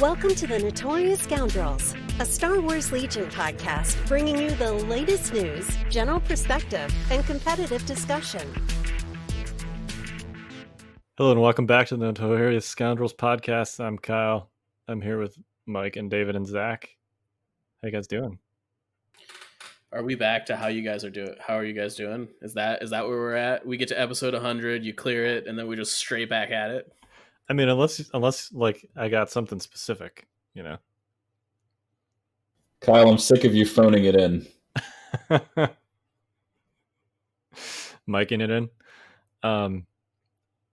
Welcome to the Notorious Scoundrels, a Star Wars Legion podcast bringing you the latest news, general perspective, and competitive discussion. Hello and welcome back to the Notorious Scoundrels podcast. I'm Kyle. I'm here with Mike and David and Zach. How you guys doing? Are we back to how you guys are doing? How are you guys doing? Is that where we're at? We get to episode 100, you clear it, and then we just straight back at it. I mean, unless like I got something specific, you know. Kyle, I'm sick of you phoning it in. Miking it in,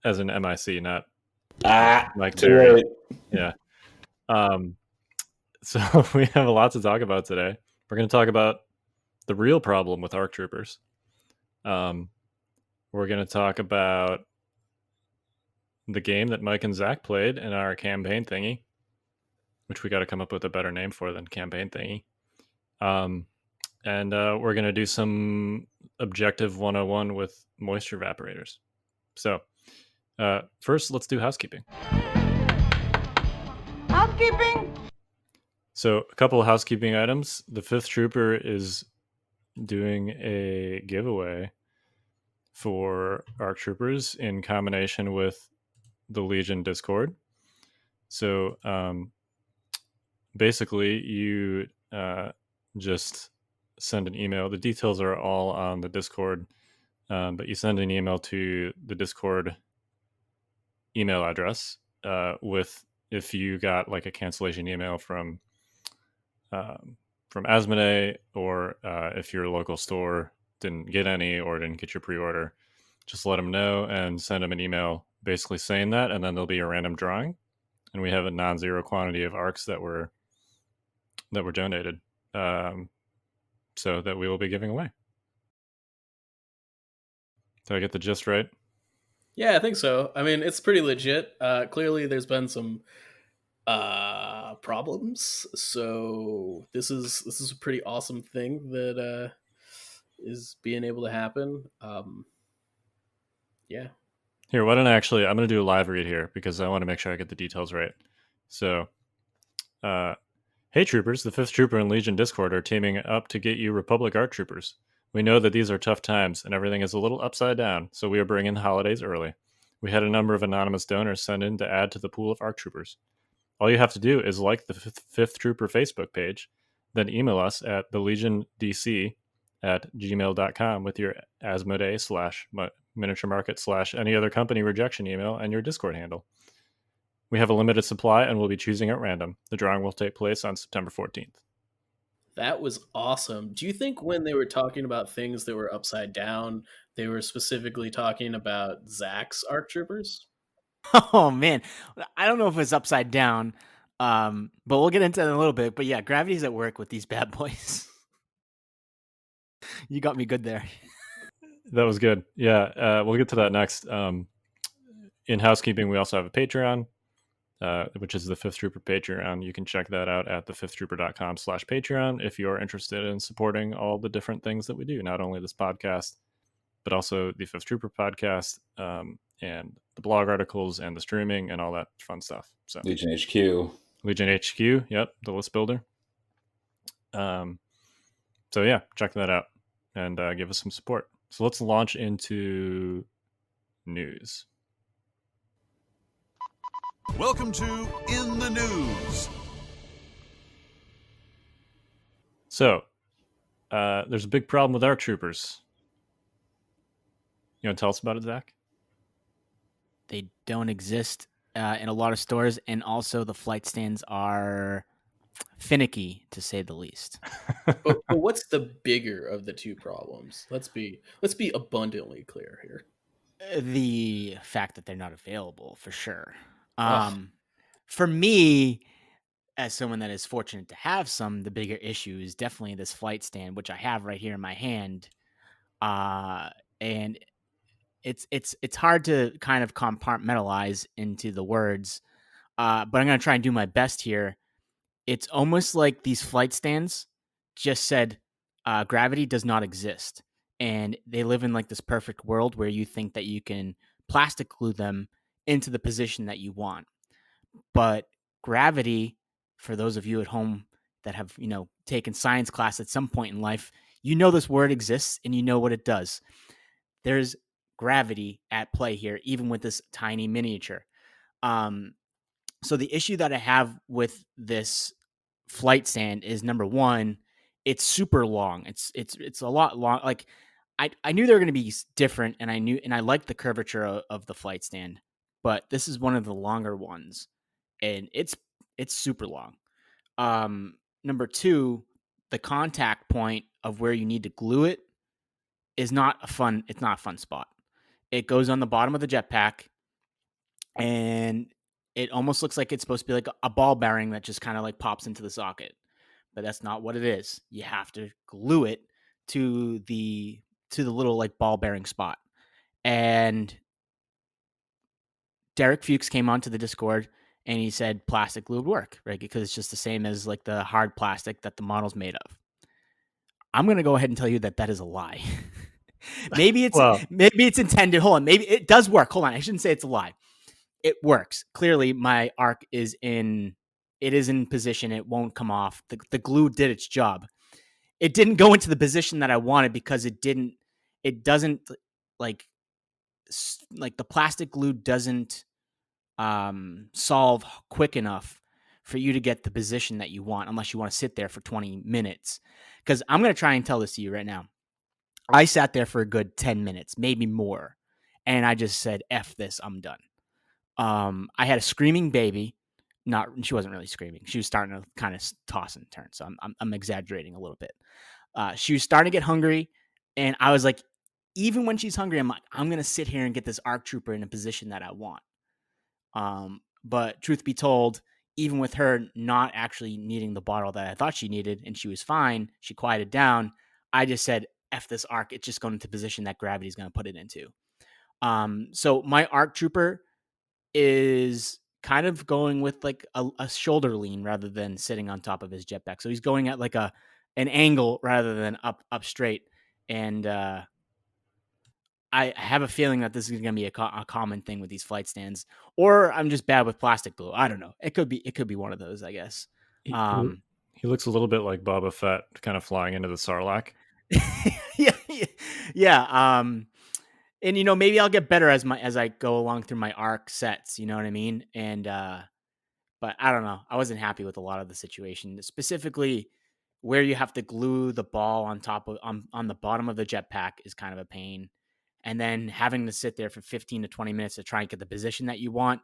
as an MIC, not Mike too Terry. late. Yeah. So we have a lot to talk about today. We're going to talk about the real problem with ARC Troopers. We're going to talk about the game that Mike and Zach played in our campaign thingy, which we got to come up with a better name for than campaign thingy. And we're going to do some Objective 101 with moisture evaporators. So first, let's do housekeeping. Housekeeping! So a couple of housekeeping items. The 5th Trooper is doing a giveaway for ARC Troopers in combination with the Legion Discord. So basically you just send an email. The details are all on the Discord, but you send an email to the Discord email address with, if you got like a cancellation email from Asmodee, or if your local store didn't get any or didn't get your pre-order, just let them know and send them an email basically saying that, and then there'll be a random drawing, and we have a non-zero quantity of ARCs that were donated, so that we will be giving away. Did I get the gist right? Yeah, I think so. I mean, it's pretty legit. Clearly, there's been some problems, so this is a pretty awesome thing that is being able to happen. Yeah. Here, I'm going to do a live read here because I want to make sure I get the details right. So, hey troopers, the 5th Trooper and Legion Discord are teaming up to get you Republic ARC Troopers. We know that these are tough times and everything is a little upside down, so we are bringing the holidays early. We had a number of anonymous donors send in to add to the pool of ARC Troopers. All you have to do is like the 5th Trooper Facebook page, then email us at thelegionDC@gmail.com with your Asmodee /Miniature Market / any other company rejection email and your Discord handle. We have a limited supply and we'll be choosing at random. The drawing will take place on September 14th. That was awesome. Do you think when they were talking about things that were upside down, they were specifically talking about Zach's ARC Troopers? Oh, man. I don't know if it's upside down, but we'll get into it in a little bit. But yeah, gravity's at work with these bad boys. You got me good there. That was good. Yeah, we'll get to that next. In housekeeping, we also have a Patreon, which is the 5th Trooper Patreon. You can check that out at thefifthtrooper.com/Patreon if you're interested in supporting all the different things that we do, not only this podcast, but also the 5th Trooper podcast, and the blog articles and the streaming and all that fun stuff. So Legion HQ. Yep, the list builder. So yeah, check that out and give us some support. So let's launch into news. Welcome to In the News. So, there's a big problem with ARC Troopers. You want to tell us about it, Zach? They don't exist in a lot of stores, and also the flight stands are finicky, to say the least. but what's the bigger of the two problems? Let's be abundantly clear here. The fact that they're not available, for sure. For me, as someone that is fortunate to have some, the bigger issue is definitely this flight stand, which I have right here in my hand. And it's hard to kind of compartmentalize into the words, but I'm going to try and do my best here. It's almost like these flight stands just said gravity does not exist, and they live in like this perfect world where you think that you can plastic glue them into the position that you want. But gravity for those of you at home that have, taken science class at some point in life, you know this word exists and you know what it does. There's gravity at play here, even with this tiny miniature. So the issue that I have with this flight stand is, number one, it's super long. It's a lot long. Like I knew they were going to be different, and I liked the curvature of the flight stand, but this is one of the longer ones, and it's super long. Number two, the contact point of where you need to glue it is not a fun. It's not a fun spot. It goes on the bottom of the jetpack, and it almost looks like it's supposed to be like a ball bearing that just kind of like pops into the socket, but that's not what it is. You have to glue it to the little like ball bearing spot. And Derek Fuchs came onto the Discord and he said plastic glue would work, right? Because it's just the same as like the hard plastic that the model's made of. I'm going to go ahead and tell you that is a lie. maybe it's intended. Hold on. Maybe it does work. Hold on. I shouldn't say it's a lie. It works. Clearly my arc is in position. It won't come off. The glue did its job. It didn't go into the position that I wanted because it doesn't like the plastic glue doesn't solve quick enough for you to get the position that you want unless you want to sit there for 20 minutes. Because I'm going to try and tell this to you right now. I sat there for a good 10 minutes, maybe more. And I just said, F this, I'm done. I had a screaming baby. She wasn't really screaming. She was starting to kind of toss and turn. So I'm exaggerating a little bit. She was starting to get hungry. And I was like, even when she's hungry, I'm like, I'm going to sit here and get this ARC Trooper in a position that I want. But truth be told, even with her not actually needing the bottle that I thought she needed, and she was fine, she quieted down, I just said, F this ARC, it's just going into position that gravity is going to put it into. So my ARC Trooper is kind of going with like a shoulder lean rather than sitting on top of his jetpack. So he's going at like an angle rather than up straight. And I have a feeling that this is going to be a common thing with these flight stands, or I'm just bad with plastic glue. I don't know. It could be one of those, I guess. He looks a little bit like Boba Fett, kind of flying into the Sarlacc. yeah. And maybe I'll get better as I go along through my arc sets. You know what I mean? And but I don't know. I wasn't happy with a lot of the situation, specifically where you have to glue the ball on top of on the bottom of the jetpack is kind of a pain. And then having to sit there for 15 to 20 minutes to try and get the position that you want.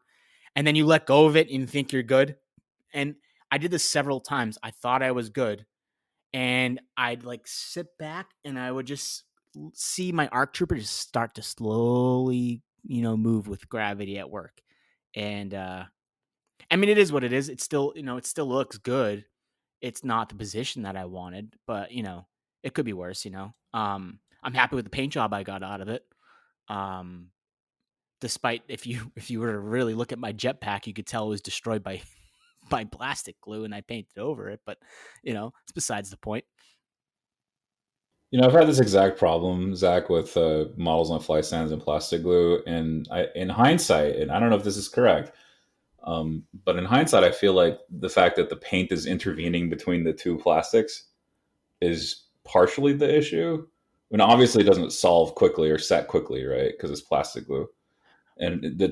And then you let go of it and you think you're good. And I did this several times. I thought I was good. And I'd like sit back and I would just see my ARC Trooper just start to slowly, move with gravity at work. And I mean, it is what it is. It's still, it still looks good. It's not the position that I wanted, but it could be worse, I'm happy with the paint job I got out of it. Despite if you were to really look at my jetpack, you could tell it was destroyed by plastic glue, and I painted over it. But it's besides the point. I've had this exact problem, Zach, with models on flight stands and plastic glue. And in hindsight, and I don't know if this is correct, but in hindsight, I feel like the fact that the paint is intervening between the two plastics is partially the issue. I mean, obviously, it doesn't solve quickly or set quickly, right? Because it's plastic glue, and they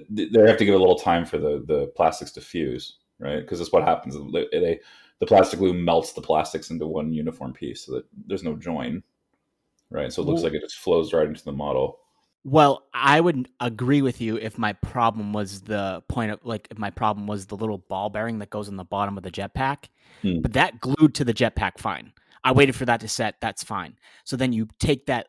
have to give a little time for the plastics to fuse, right? Because that's what happens. The plastic glue melts the plastics into one uniform piece, so that there's no join, right? So it looks like it just flows right into the model. Well, I would agree with you if my problem was the little ball bearing that goes on the bottom of the jetpack. But that glued to the jetpack fine. I waited for that to set. That's fine. So then you take that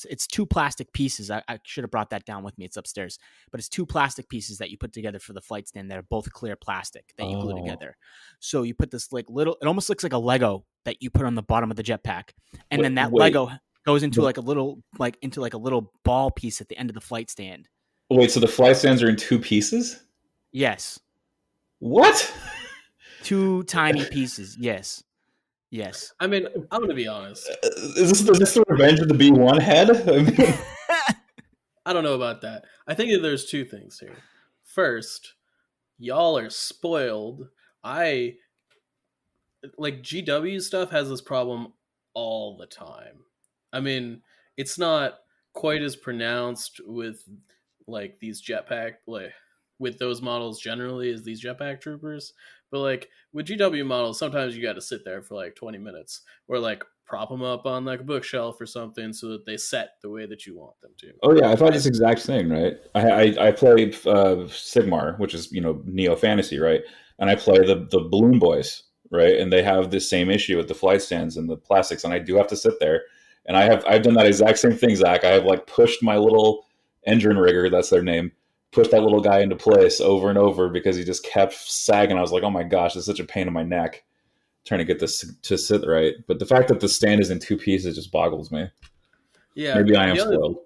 it's two plastic pieces. I should have brought that down with me. It's upstairs. But it's two plastic pieces that you put together for the flight stand that are both clear plastic that you glue together. So you put this like little, it almost looks like a Lego that you put on the bottom of the jetpack. And then that Lego goes into like a little ball piece at the end of the flight stand. Wait, so the flight stands are in two pieces? Yes. What? Two tiny pieces. Yes. I mean, I'm going to be honest. Is this the Revenge of the B1 head? I mean... I don't know about that. I think that there's two things here. First, y'all are spoiled. I like GW stuff has this problem all the time. I mean, it's not quite as pronounced with like these jetpack like with those models generally as these jetpack troopers, but like with GW models, sometimes you got to sit there for like 20 minutes or like prop them up on like a bookshelf or something so that they set the way that you want them to. Oh yeah, I've had this exact thing, right? I play Sigmar, which is neo fantasy, right? And I play the Balloon Boys, right? And they have this same issue with the flight stands and the plastics, and I do have to sit there. And I've done that exact same thing, Zach. I have like pushed my little engine rigger, that's their name, pushed that little guy into place over and over because he just kept sagging. I was like, oh my gosh, it's such a pain in my neck trying to get this to sit right. But the fact that the stand is in two pieces just boggles me. Yeah, Maybe I am spoiled.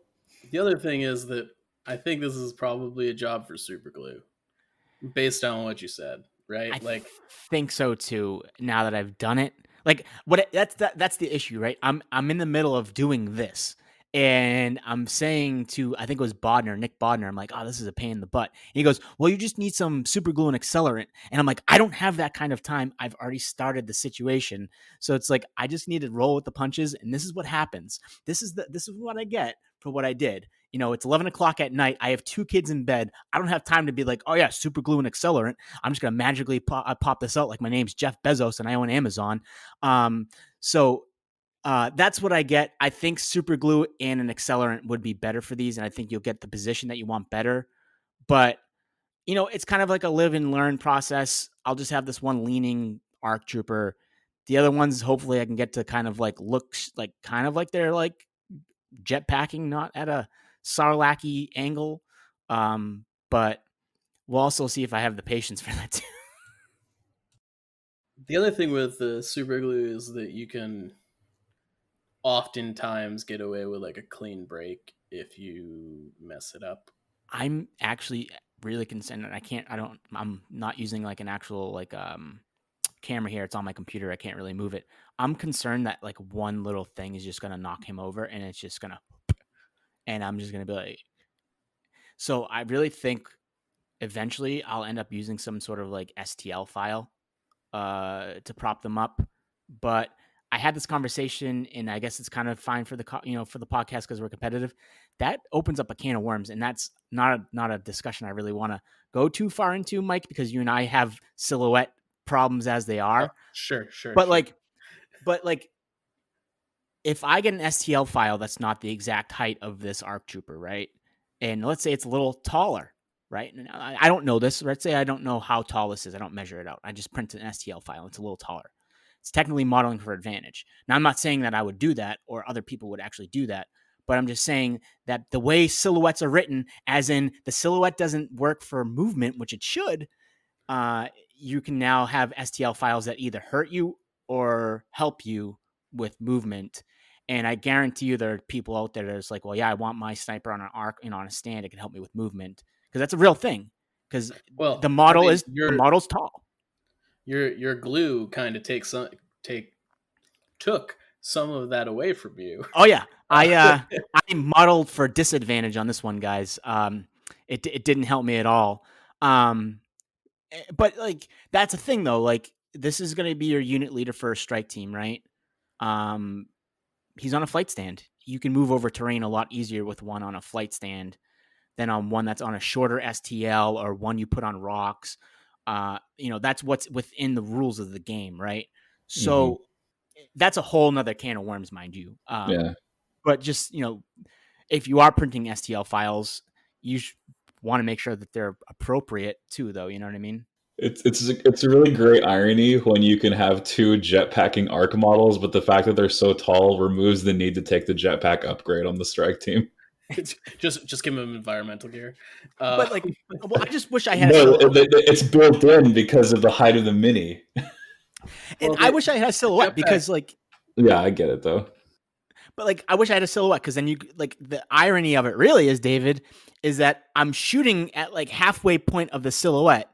The other thing is that I think this is probably a job for super glue, based on what you said, right? I think so too. Now that I've done it, like that's the issue, right? I'm in the middle of doing this, and I'm saying to, I think it was Nick Bodner, I'm like, oh, this is a pain in the butt. And he goes, well, you just need some super glue and accelerant, and I'm like, I don't have that kind of time. I've already started the situation, so it's like I just need to roll with the punches, and this is what happens. This is what I get for what I did. It's 11 o'clock at night. I have 2 kids in bed. I don't have time to be like, oh yeah, super glue and accelerant. I'm just going to magically pop this out like my name's Jeff Bezos and I own Amazon. So that's what I get. I think super glue and an accelerant would be better for these. And I think you'll get the position that you want better. But, it's kind of like a live and learn process. I'll just have this one leaning ARC trooper. The other ones, hopefully I can get to kind of like look like kind of like they're like jetpacking, not at a Sarlacc angle. But we'll also see if I have the patience for that too. The other thing with the super glue is that you can oftentimes get away with like a clean break if you mess it up. I'm actually really concerned that I'm not using like an actual like camera here. It's on my computer. I can't really move it. I'm concerned that like one little thing is just going to knock him over and it's just going to, and I'm just going to be like, so I really think eventually I'll end up using some sort of like STL file to prop them up. But I had this conversation, and I guess it's kind of fine for the for the podcast because we're competitive. That opens up a can of worms, and that's not a discussion I really want to go too far into, Mike, because you and I have silhouette problems as they are. Oh, sure. But like, if I get an STL file that's not the exact height of this ARC trooper, right? And let's say it's a little taller, right? And I don't know this. Let's say I don't know how tall this is. I don't measure it out. I just print an STL file. It's a little taller. It's technically modeling for advantage. Now, I'm not saying that I would do that or other people would actually do that, but I'm just saying that the way silhouettes are written, as in the silhouette doesn't work for movement, which it should, you can now have STL files that either hurt you or help you with movement. And I guarantee you there are people out there that's like, well, yeah, I want my sniper on an arc, on a stand. It can help me with movement because that's a real thing. Because the model's tall. Your glue kind of took some of that away from you. Oh yeah, I modeled for disadvantage on this one, guys. It didn't help me at all. But like that's a thing though. Like this is going to be your unit leader for a strike team, right? He's on a flight stand. You can move over terrain a lot easier with one on a flight stand than on one that's on a shorter STL or one you put on rocks. That's what's within the rules of the game, right? So that's a whole nother can of worms, mind you. Yeah. But just, if you are printing STL files, you want to make sure that they're appropriate too, though. You know what I mean? It's a really great irony when you can have 2 jetpacking ARC models, but the fact that they're so tall removes the need to take the jetpack upgrade on the strike team. just give them environmental gear. But like, well, I just wish I had. No, it's built in because of the height of the Mini. And I wish I had a silhouette because, like, yeah, I get it though. But like, I wish I had a silhouette because then you like the irony of it really is, David, is that I'm shooting at like halfway point of the silhouette.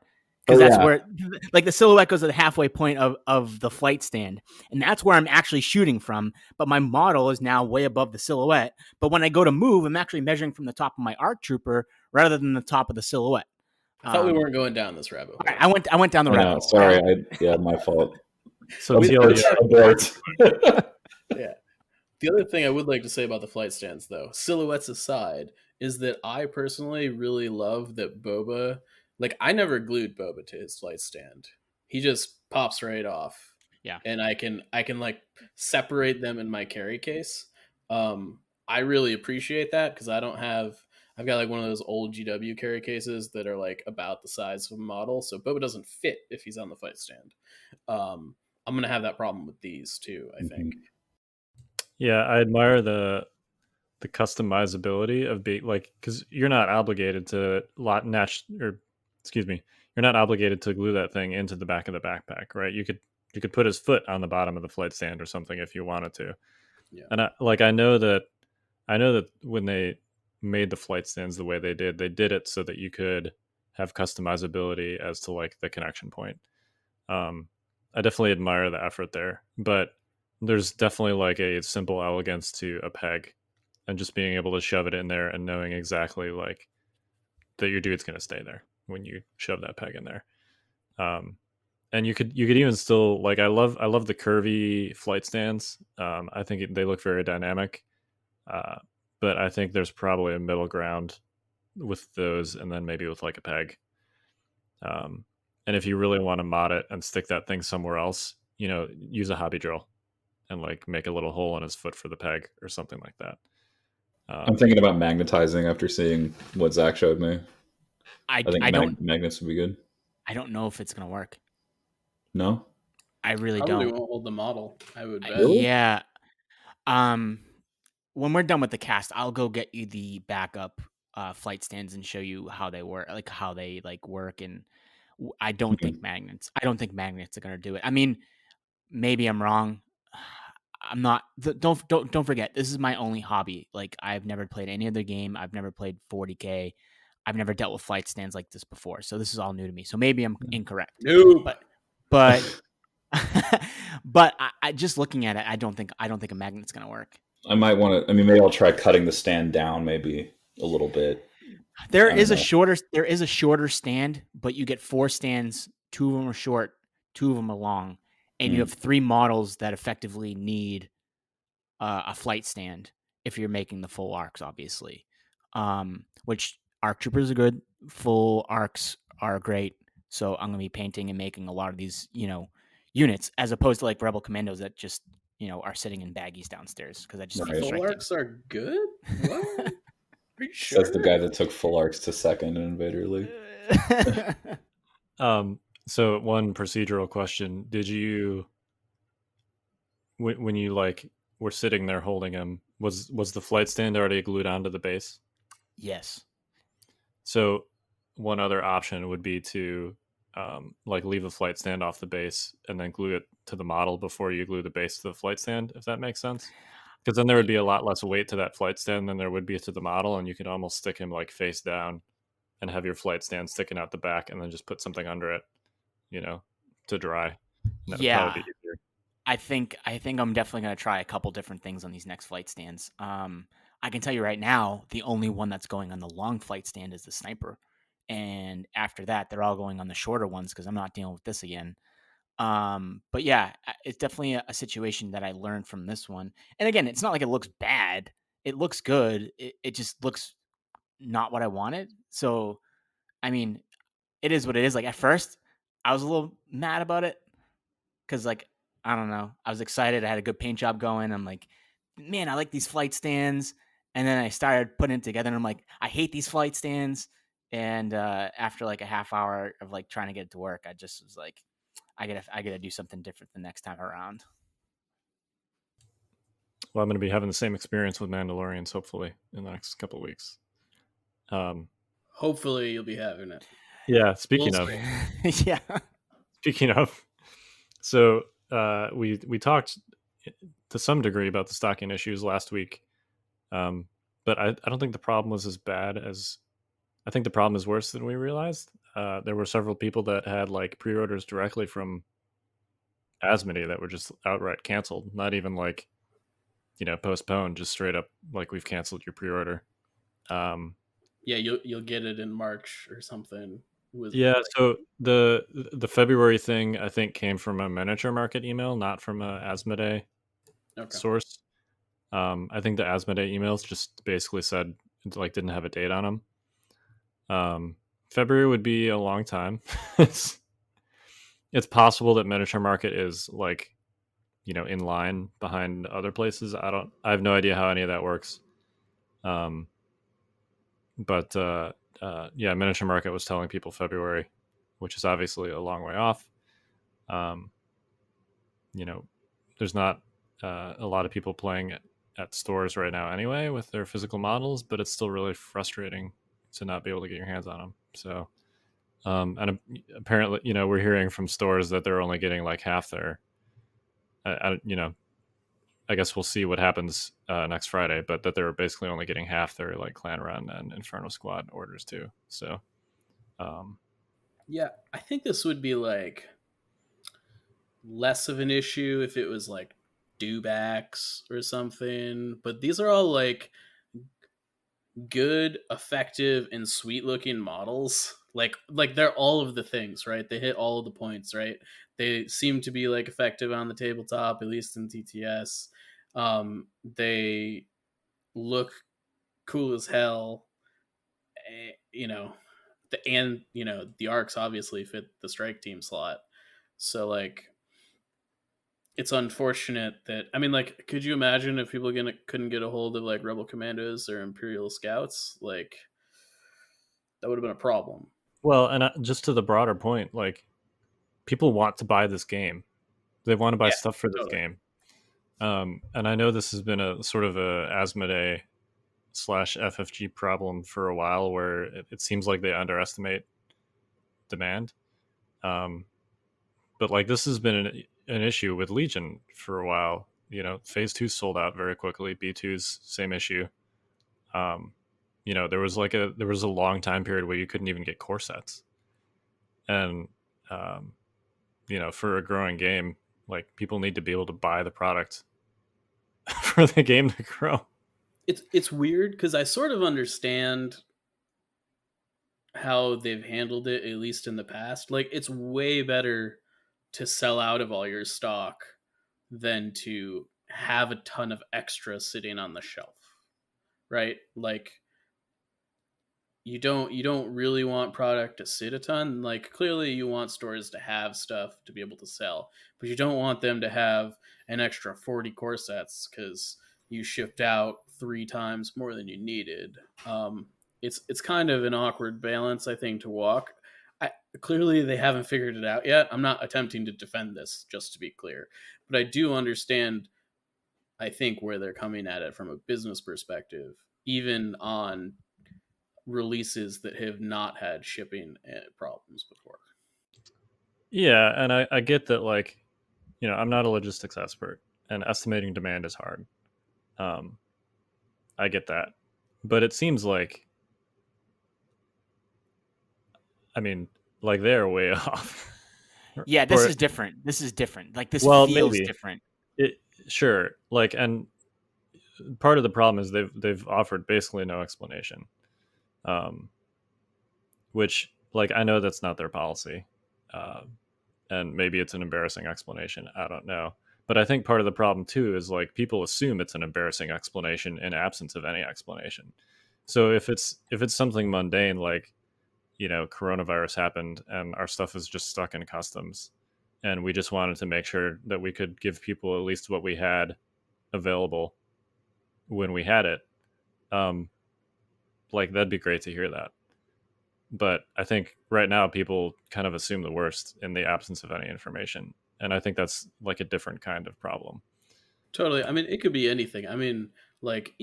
Because that's where, like, the silhouette goes to the halfway point of the flight stand. And that's where I'm actually shooting from. But my model is now way above the silhouette. But when I go to move, I'm actually measuring from the top of my ARC trooper rather than the top of the silhouette. I thought we weren't going down this rabbit hole. I went down the rabbit hole. Sorry. My fault. So Abort. Yeah. The other thing I would like to say about the flight stands, though, silhouettes aside, is that I personally really love that Boba. Like, I never glued Boba to his flight stand. He just pops right off. Yeah. And I can like separate them in my carry case. I really appreciate that because I've got like one of those old GW carry cases that are like about the size of a model, so Boba doesn't fit if he's on the flight stand. I'm gonna have that problem with these too, I think. Yeah, I admire the customizability of being like, because you're not obligated to you're not obligated to glue that thing into the back of the backpack, right? You could put his foot on the bottom of the flight stand or something if you wanted to. Yeah. And I know that when they made the flight stands the way they did it so that you could have customizability as to like the connection point. I definitely admire the effort there, but there's definitely like a simple elegance to a peg and just being able to shove it in there and knowing exactly like that your dude's going to stay there when you shove that peg in there. And you could even still like, I love the curvy flight stands. I think they look very dynamic. But I think there's probably a middle ground with those, and then maybe with like a peg. And if you really want to mod it and stick that thing somewhere else, use a hobby drill and like make a little hole in his foot for the peg or something like that. I'm thinking about magnetizing after seeing what Zach showed me. I think magnets would be good. I don't know if it's gonna work. No, I really Probably don't. won't hold the model, I would bet. Yeah. When we're done with the cast, I'll go get you the backup flight stands and show you how they work, like how they like work. And I don't think magnets are gonna do it. I mean, maybe I'm wrong. I'm not. Don't forget. This is my only hobby. Like, I've never played any other game. I've never played 40K. I've never dealt with flight stands like this before. So this is all new to me. So maybe I'm incorrect. Nope. But I just looking at it, I don't think a magnet's gonna work. I might want to. I mean, maybe I'll try cutting the stand down, maybe a little bit. There is a shorter stand, but you get 4 stands. 2 of them are short, 2 of them are long, and you have 3 models that effectively need a flight stand if you're making the full arcs, obviously. Which arc troopers are good, full arcs are great. So I'm gonna be painting and making a lot of these, units, as opposed to like Rebel Commandos that just are sitting in baggies downstairs because I just Full arcs are good. What? Are you sure? That's the guy that took full arcs to second in Invader League. So one procedural question: did you, when you like were sitting there holding him, was the flight stand already glued onto the base? Yes. So one other option would be to like leave the flight stand off the base and then glue it to the model before you glue the base to the flight stand, if that makes sense. Because then there would be a lot less weight to that flight stand than there would be to the model, and you could almost stick him like face down and have your flight stand sticking out the back and then just put something under it, to dry. That would probably be easier. I think I'm definitely going to try a couple different things on these next flight stands. I can tell you right now, the only one that's going on the long flight stand is the sniper. And after that, they're all going on the shorter ones because I'm not dealing with this again. But yeah, it's definitely a situation that I learned from this one. And again, it's not like it looks bad. It looks good. It just looks not what I wanted. So, I mean, it is what it is. Like, at first, I was a little mad about it because, like, I don't know. I was excited. I had a good paint job going. I'm like, man, I like these flight stands. And then I started putting it together, and I'm like, I hate these flight stands. And after like a half hour of like trying to get it to work, I just was like, I gotta do something different the next time around. Well, I'm going to be having the same experience with Mandalorians, hopefully, in the next couple of weeks. Hopefully, you'll be having it. Yeah. Speaking of, so we talked to some degree about the stocking issues last week, but I don't think the problem was as bad as. I think the problem is worse than we realized. There were several people that had like pre-orders directly from Asmodee that were just outright canceled. Not even like, postponed, just straight up like, we've canceled your pre-order. Yeah, you'll get it in March or something Yeah, like, so the February thing I think came from a miniature market email, not from a Asmodee okay. source. I think the Asmodee emails just basically said like didn't have a date on them. February would be a long time. it's it's possible that miniature market is like in line behind other places. I have no idea how any of that works. Um, but yeah, miniature market was telling people February, which is obviously a long way off. Um, you know, there's not a lot of people playing at stores right now anyway with their physical models, but it's still really frustrating to not be able to get your hands on them. So, and apparently, we're hearing from stores that they're only getting like half their, I guess we'll see what happens next Friday, but that they're basically only getting half their like Clan Run and Inferno Squad orders too. So, um, Yeah, I think this would be like less of an issue if it was like dewbacks or something, but these are all like good, effective, and sweet looking models. Like they're all of the things, right? They hit all of the points, right? They seem to be like effective on the tabletop, at least in TTS. They look cool as hell. You know, the arcs obviously fit the strike team slot. So like it's unfortunate that, I mean, like, could you imagine if people couldn't get a hold of like Rebel Commandos or Imperial Scouts? Like, that would have been a problem. well, and just to the broader point, like people want to buy this game. They want to buy Yeah, stuff for this totally. game. And I know this has been a sort of a Asmodee slash FFG problem for a while, where it seems like they underestimate demand. Um, but like this has been an issue with Legion for a while. Phase 2 sold out very quickly. B2's same issue. Um, there was a long time period where you couldn't even get core sets, and um, for a growing game, like people need to be able to buy the product for the game to grow. It's weird because I sort of understand how they've handled it, at least in the past. Like, it's way better to sell out of all your stock than to have a ton of extra sitting on the shelf, right? Like, you don't really want product to sit a ton. Like, clearly you want stores to have stuff to be able to sell, but you don't want them to have an extra 40 core sets because you shipped out 3 times more than you needed. It's kind of an awkward balance, I think, to walk. Clearly they haven't figured it out yet. I'm not attempting to defend this, just to be clear, but I do understand, I think, where they're coming at it from a business perspective, even on releases that have not had shipping problems before. Yeah, and I get that, like, I'm not a logistics expert, and estimating demand is hard. Um, I get that, but it seems like, I mean, like they're way off. Yeah, this or is different. This is different. Like this well, feels maybe different. sure, like, and part of the problem is they've offered basically no explanation, um, which like I know that's not their policy, uh, and maybe it's an embarrassing explanation. I don't know. But I think part of the problem too is like people assume it's an embarrassing explanation in absence of any explanation. So if it's something mundane like coronavirus happened and our stuff is just stuck in customs, and we just wanted to make sure that we could give people at least what we had available when we had it, um, like that'd be great to hear that. But I think right now people kind of assume the worst in the absence of any information, and I think that's like a different kind of problem. Totally. I mean, it could be anything. I mean, like,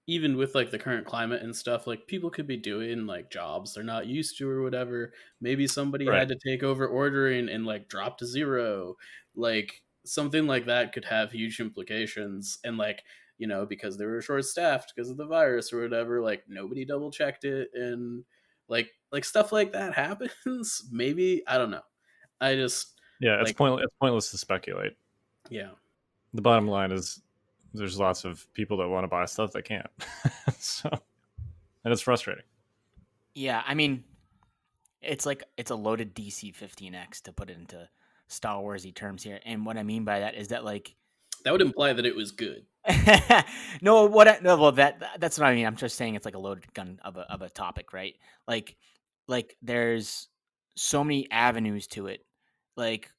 even with like the current climate and stuff, like people could be doing like jobs they're not used to or whatever. Maybe somebody Right. had to take over ordering and like drop to zero. Like, something like that could have huge implications. And like, because they were short staffed because of the virus or whatever, like nobody double checked it, and like stuff like that happens. Maybe, I don't know. I just Yeah, it's like, pointless to speculate. yeah. The bottom line is there's lots of people that want to buy stuff that can't. So, and it's frustrating. Yeah, I mean, It's like it's a loaded DC-15X to put it into Star Warsy terms here. And what I mean by that is that like That would imply that it was good. no, well that's what I mean. I'm just saying it's like a loaded gun of a topic, right? Like there's so many avenues to it. Like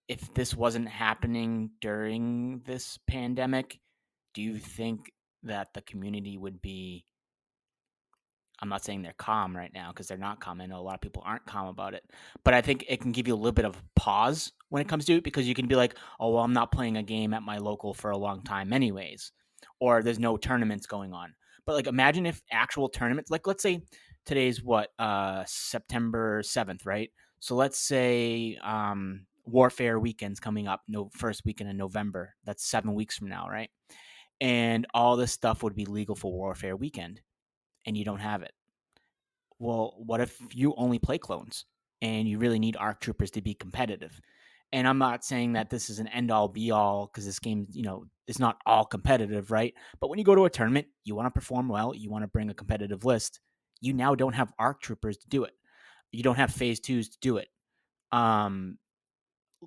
if this wasn't happening during this pandemic, do you think that the community would be, I'm not saying they're calm right now because they're not calm. I know a lot of people aren't calm about it, but I think it can give you a little bit of pause when it comes to it because you can be like, oh, well, I'm not playing a game at my local for a long time anyways, or there's no tournaments going on. But like, imagine if actual tournaments, like let's say today's what, September 7th, right? So let's say Warfare weekend's coming up, first weekend in November. That's 7 weeks from now, right? And all this stuff would be legal for Warfare weekend, and you don't have it. Well, what if you only play clones and you really need ARC troopers to be competitive? And I'm not saying that this is an end all be all because this game, is not all competitive, right? But when you go to a tournament, you want to perform well, you want to bring a competitive list. You now don't have ARC troopers to do it. You don't have phase twos to do it.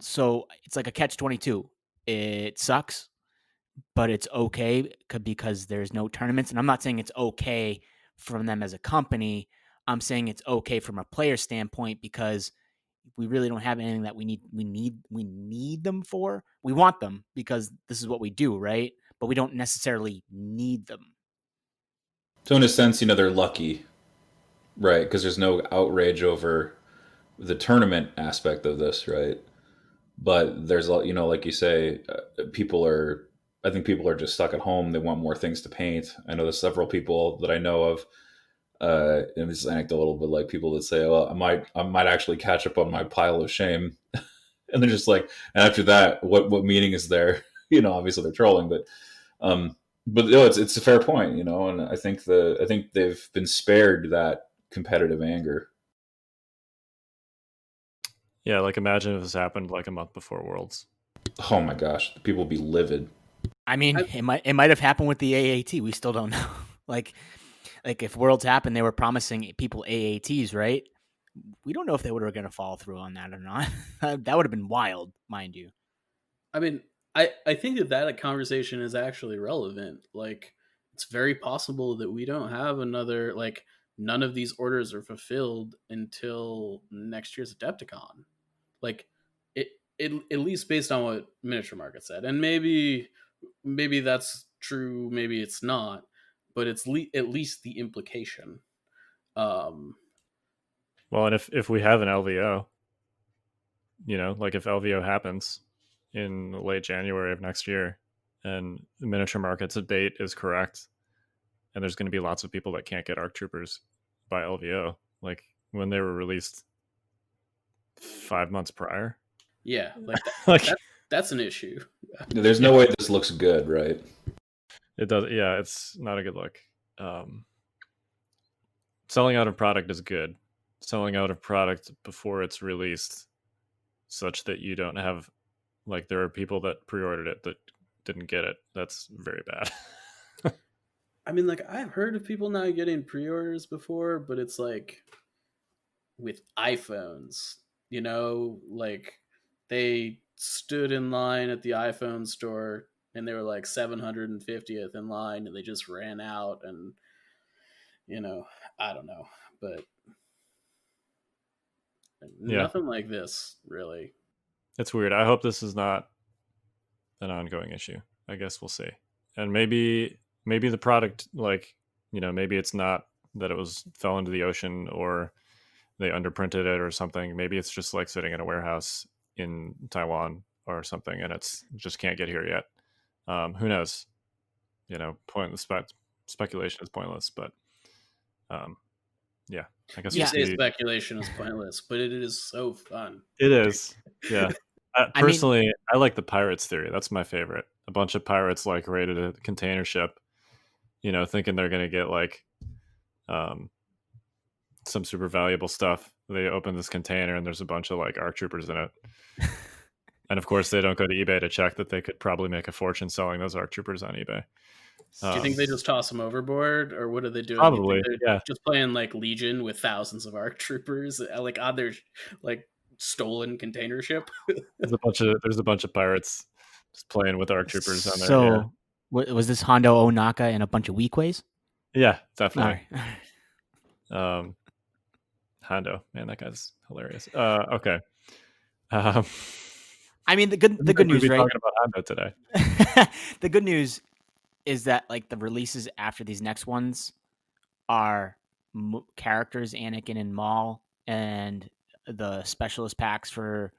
So it's like a catch-22. It sucks, but it's okay because there's no tournaments. And I'm not saying it's okay from them as a company. I'm saying it's okay from a player standpoint because we really don't have anything that we need them for. We want them because this is what we do, right? But we don't necessarily need them. So in a sense, they're lucky, right? Because there's no outrage over the tournament aspect of this, right? But there's, like you say, I think people are just stuck at home. They want more things to paint. I know there's several people that I know of, and this is anecdotal, but like people that say, well, I might actually catch up on my pile of shame. And they're just like, and after that, what meaning is there? Obviously they're trolling, but no, it's a fair point, and I think they've been spared that competitive anger. Yeah, like imagine if this happened like a month before Worlds. Oh my gosh, people would be livid. I mean, it might have happened with the AAT. We still don't know. like if Worlds happened, they were promising people AATs, right? We don't know if they were going to follow through on that or not. That would have been wild, mind you. I mean, I think that conversation is actually relevant. Like, it's very possible that we don't have another, like, none of these orders are fulfilled until next year's Adepticon. Like, at least based on what Miniature Market said. And maybe that's true, maybe it's not, but it's at least the implication. Well, and if we have an LVO, like if LVO happens in late January of next year and the Miniature Market's date is correct, and there's going to be lots of people that can't get ARC Troopers by LVO, like when they were released 5 months prior. Yeah, like, that's an issue. There's no way this looks good, right? It does. Yeah, it's not a good look. Selling out of product is good. Selling out of product before it's released, such that you don't have, like, there are people that pre-ordered it that didn't get it. That's very bad. I mean, like, I've heard of people not getting pre-orders before, but it's like with iPhones, like they stood in line at the iPhone store and they were like 750th in line and they just ran out, and I don't know, but nothing like this, really. It's weird. I hope this is not an ongoing issue. I guess we'll see. And maybe the product, like, maybe it's not that it fell into the ocean or they underprinted it or something. Maybe it's just like sitting in a warehouse in Taiwan or something, and it's just can't get here yet. Who knows? Pointless speculation is pointless, but yeah, I guess you say speculation is pointless, but it is so fun. It is, yeah. Personally, I like the pirates theory. That's my favorite. A bunch of pirates like raided a container ship, thinking they're going to get like some super valuable stuff. They open this container and there's a bunch of like ARC troopers in it. And of course, they don't go to eBay to check that they could probably make a fortune selling those ARC troopers on eBay. Do you think they just toss them overboard, or what are they doing? You Probably, think they're yeah. just playing like Legion with thousands of ARC troopers, like on their like stolen container ship? There's a bunch of pirates just playing with ARC troopers on there. Yeah, So was this Hondo Onaka and a bunch of Weequays? yeah, All definitely. right. Hondo, man, that guy's hilarious. Okay. Um, I mean, the good we'd news, be right? talking about Hondo today. The good news is that like the releases after these next ones are characters Anakin and Maul, and the specialist packs for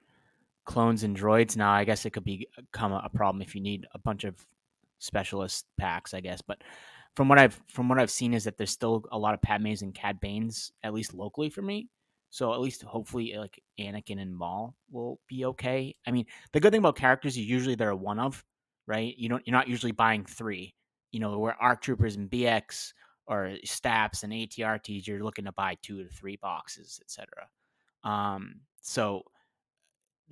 clones and droids. Now, I guess it could become a problem if you need a bunch of specialist packs, I guess. But from what I've seen is that there's still a lot of Padmes and Cad Banes, at least locally for me. So at least hopefully like Anakin and Maul will be okay. I mean, the good thing about characters is usually they're a one of, right? You're not usually buying three. Where ARC Troopers and BX or Staps and ATRTs, you're looking to buy 2 to 3 boxes, etc. So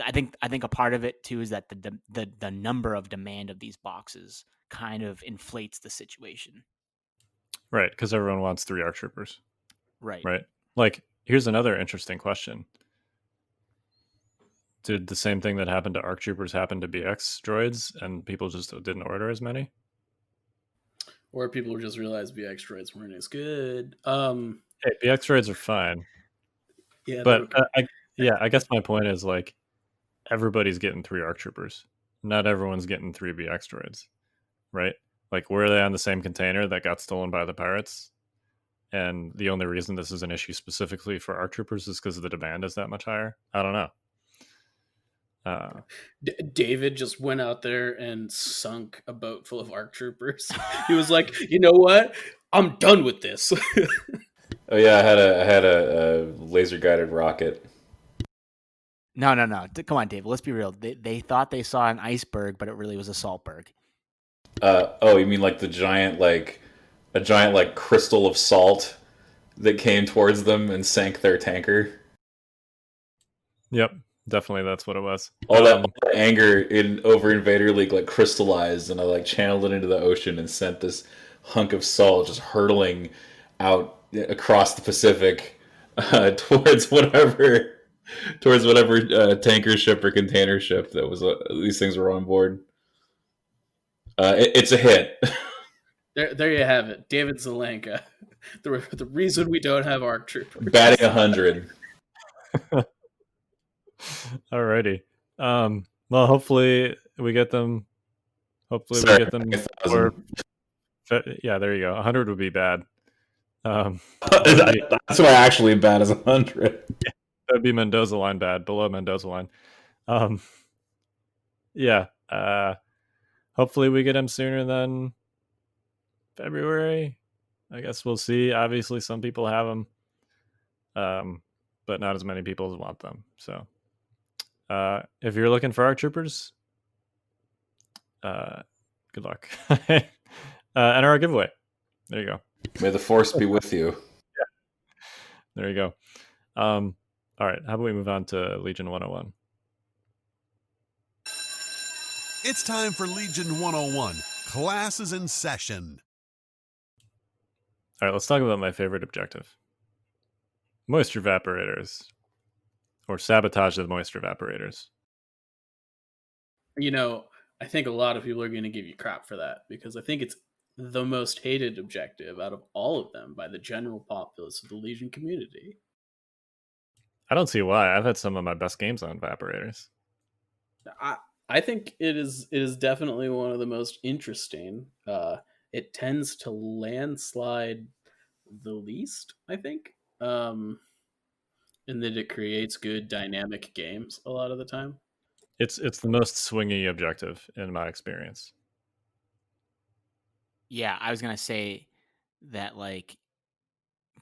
I think a part of it too is that the number of demand of these boxes kind of inflates the situation. Right, because everyone wants 3 ARC troopers. Right. Right. Like, here's another interesting question. Did the same thing that happened to ARC troopers happen to BX droids, and people just didn't order as many? Or people just realized BX droids weren't as good. Hey, BX droids are fine, Yeah, but okay. I guess my point is like everybody's getting 3 ARC troopers. Not everyone's getting 3 BX droids, right? Like, were they on the same container that got stolen by the pirates? And the only reason this is an issue specifically for ARC troopers is because the demand is that much higher. I don't know. David just went out there and sunk a boat full of ARC troopers. He was like, you know what? I'm done with this. Oh yeah, I had a laser guided rocket. No. Come on, Dave. Let's be real. They thought they saw an iceberg, but it really was a saltberg. Oh, you mean like a giant like crystal of salt that came towards them and sank their tanker? Yep, definitely that's what it was. All that anger over Invader League like crystallized, and I like channeled it into the ocean and sent this hunk of salt just hurtling out across the Pacific towards whatever tanker ship or container ship that was these things were on board. It's a hit. There you have it, David Zelenka. The reason we don't have ARC troopers. Batting 100. Alrighty. Well, hopefully we get them. Hopefully Sorry, we get them. Yeah, there you go. 100 would be bad. That's why actually bad is 100. That'd be Mendoza line bad, below Mendoza line. Yeah. Hopefully we get him sooner than February. I guess we'll see. Obviously, some people have them, but not as many people as want them. So, if you're looking for ARC troopers, good luck. Enter our giveaway. There you go. May the force be with you. Yeah. There you go. All right. How about we move on to Legion 101? It's time for Legion 101. Class is in session. All right. Let's talk about my favorite objective. Moisture evaporators. Or sabotage the moisture evaporators. I think a lot of people are going to give you crap for that, because I think it's the most hated objective out of all of them by the general populace of the Legion community. I don't see why. I've had some of my best games on evaporators. I think it is definitely one of the most interesting. It tends to landslide the least, I think, in that it creates good dynamic games a lot of the time. It's the most swingy objective in my experience. Yeah, I was gonna say that like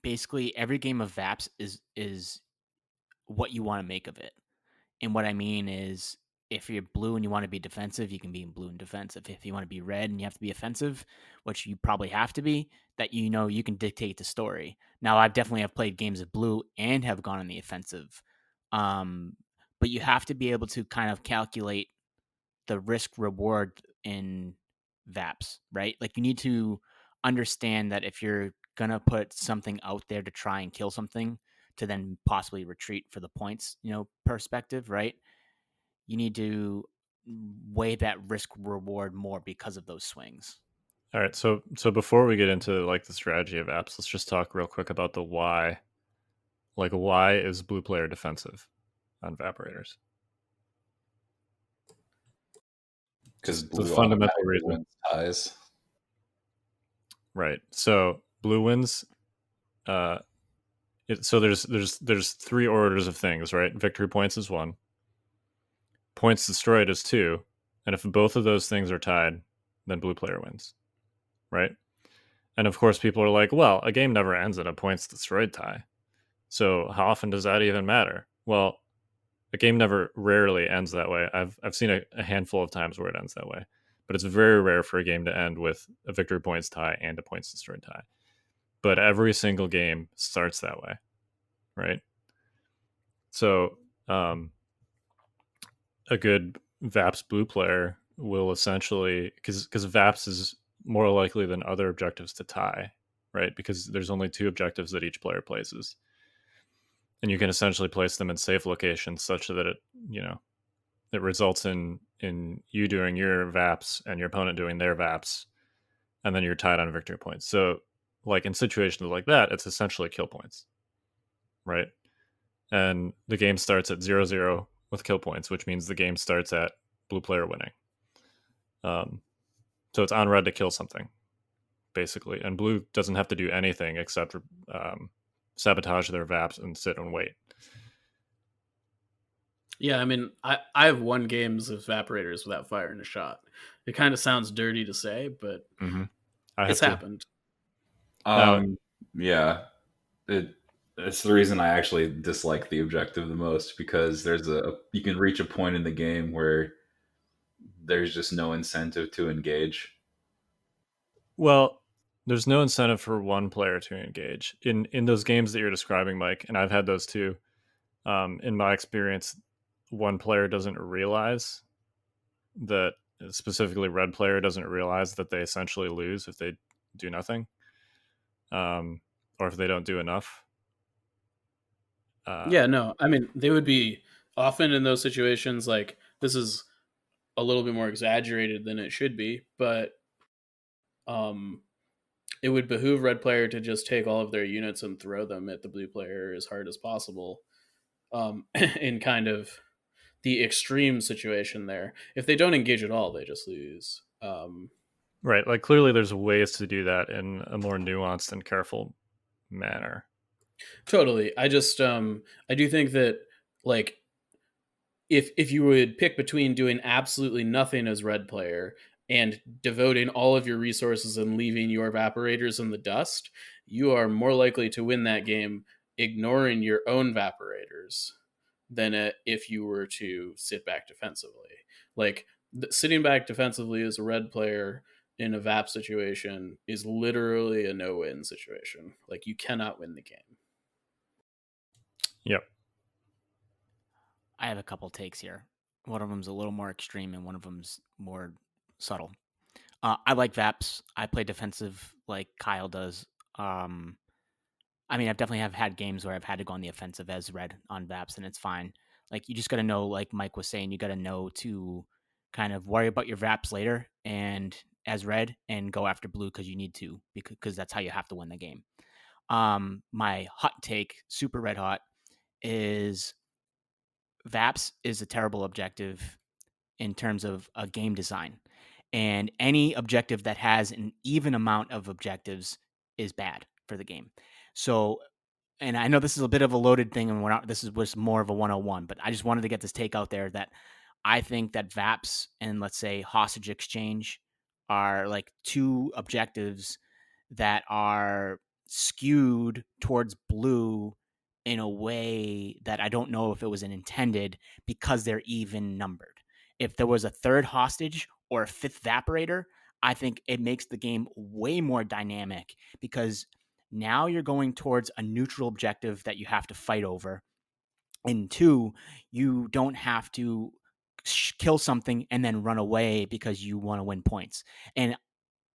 basically every game of Vaps is what you want to make of it. And what I mean is if you're blue and you want to be defensive, you can be in blue and defensive. If you want to be red and you have to be offensive, which you probably have to be, that you can dictate the story. Now, I've definitely have played games of blue and have gone on the offensive. But you have to be able to kind of calculate the risk reward in Vaps, right? Like you need to understand that if you're gonna put something out there to try and kill something to then possibly retreat for the points, perspective, right? You need to weigh that risk reward more because of those swings. All right, so before we get into like the strategy of apps, let's just talk real quick about the why. Like, why is blue player defensive on Vaporators? Because Just the blue fundamental automatically reason, wins ties. right? So blue wins. So there's three orders of things, right? Victory points is one, points destroyed is two, and if both of those things are tied, then blue player wins, right? And of course, people are like, well, a game never ends in a points destroyed tie. So how often does that even matter? Well, a game never rarely ends that way. I've seen a handful of times where it ends that way, but it's very rare for a game to end with a victory points tie and a points destroyed tie. But every single game starts that way, right? So a good Vaps blue player will essentially, because Vaps is more likely than other objectives to tie, right? Because there's only two objectives that each player places, and you can essentially place them in safe locations such that it results in you doing your Vaps and your opponent doing their Vaps, and then you're tied on victory points. So, like in situations like that, it's essentially kill points, right? And the game starts at 0-0 with kill points, which means the game starts at blue player winning. So it's on red to kill something, basically, and blue doesn't have to do anything except sabotage their Vaps and sit and wait. Yeah, I mean, I've won games of Vaporators without firing a shot. It kind of sounds dirty to say, but it's happened. Yeah, it's the reason I actually dislike the objective the most, because you can reach a point in the game where there's just no incentive to engage. Well, there's no incentive for one player to engage in those games that you're describing, Mike, and I've had those too. In my experience, one player doesn't realize that, specifically red player doesn't realize that they essentially lose if they do nothing, or if they don't do enough. Yeah, no, I mean, they would be often in those situations. Like, this is a little bit more exaggerated than it should be, but it would behoove red player to just take all of their units and throw them at the blue player as hard as possible. In kind of the extreme situation there, if they don't engage at all, they just lose. Right, like clearly there's ways to do that in a more nuanced and careful manner. Totally. I just I do think that, like, if you would pick between doing absolutely nothing as red player and devoting all of your resources and leaving your evaporators in the dust, you are more likely to win that game ignoring your own evaporators than if you were to sit back defensively. Like, sitting back defensively as a red player in a VAP situation is literally a no-win situation. Like, you cannot win the game. Yep. I have a couple takes here. One of them's a little more extreme and one of them's more subtle. I like Vaps. I play defensive like Kyle does. I mean, I've definitely have had games where I've had to go on the offensive as red on Vaps, and it's fine. Like, you just got to know, like Mike was saying, you got to know to kind of worry about your Vaps later and as red and go after blue because you need to, because that's how you have to win the game. My hot take, super red hot, is Vaps is a terrible objective in terms of a game design. And any objective that has an even amount of objectives is bad for the game. So, and I know this is a bit of a loaded thing, and this was more of a 101, but I just wanted to get this take out there that I think that VAPs and, let's say, hostage exchange are like two objectives that are skewed towards blue in a way that I don't know if it was intended, because they're even numbered. If there was a third hostage or a fifth evaporator, I think it makes the game way more dynamic, because now you're going towards a neutral objective that you have to fight over. And two, you don't have to kill something and then run away because you want to win points. And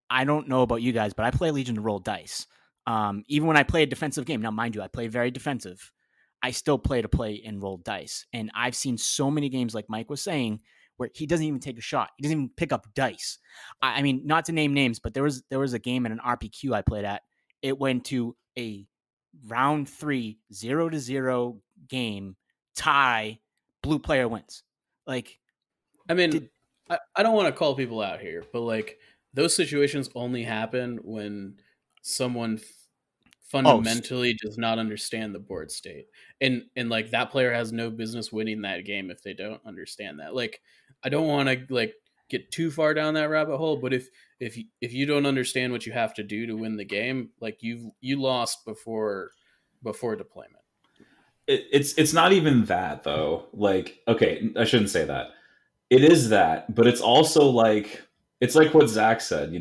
I don't know about you guys, but I play Legion to roll dice. Even when I play a defensive game, now mind you, I play very defensive. I still play and roll dice. And I've seen so many games, like Mike was saying, where he doesn't even take a shot. He doesn't even pick up dice. I mean, not to name names, but there was a game in an RPQ I played at. It went to a round 3, 0-0 game, tie, blue player wins. Like, I mean, I don't want to call people out here, but like those situations only happen when someone fundamentally does not understand the board state, and like that player has no business winning that game if they don't understand that. Like, I don't want to like get too far down that rabbit hole, but if you don't understand what you have to do to win the game, like you lost before deployment. It's not even that though. Like, okay, I shouldn't say that. It is that, but it's also like it's like what Zach said.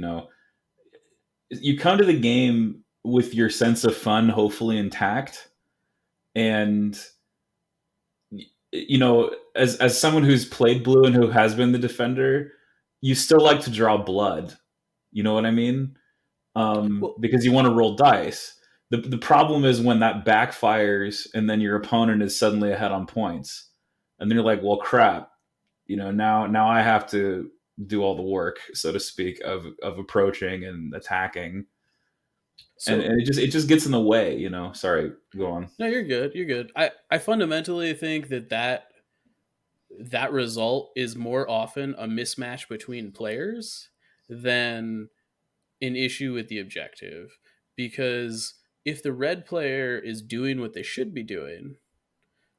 You come to the game with your sense of fun hopefully intact, and as someone who's played blue and who has been the defender, you still like to draw blood. You know what I mean? Because you want to roll dice. The problem is when that backfires and then your opponent is suddenly ahead on points, and then you're like, well, crap. Now I have to do all the work, so to speak, of approaching and attacking. So, and it just gets in the way. Sorry, go on. No, you're good. I fundamentally think that result is more often a mismatch between players than an issue with the objective, because if the red player is doing what they should be doing,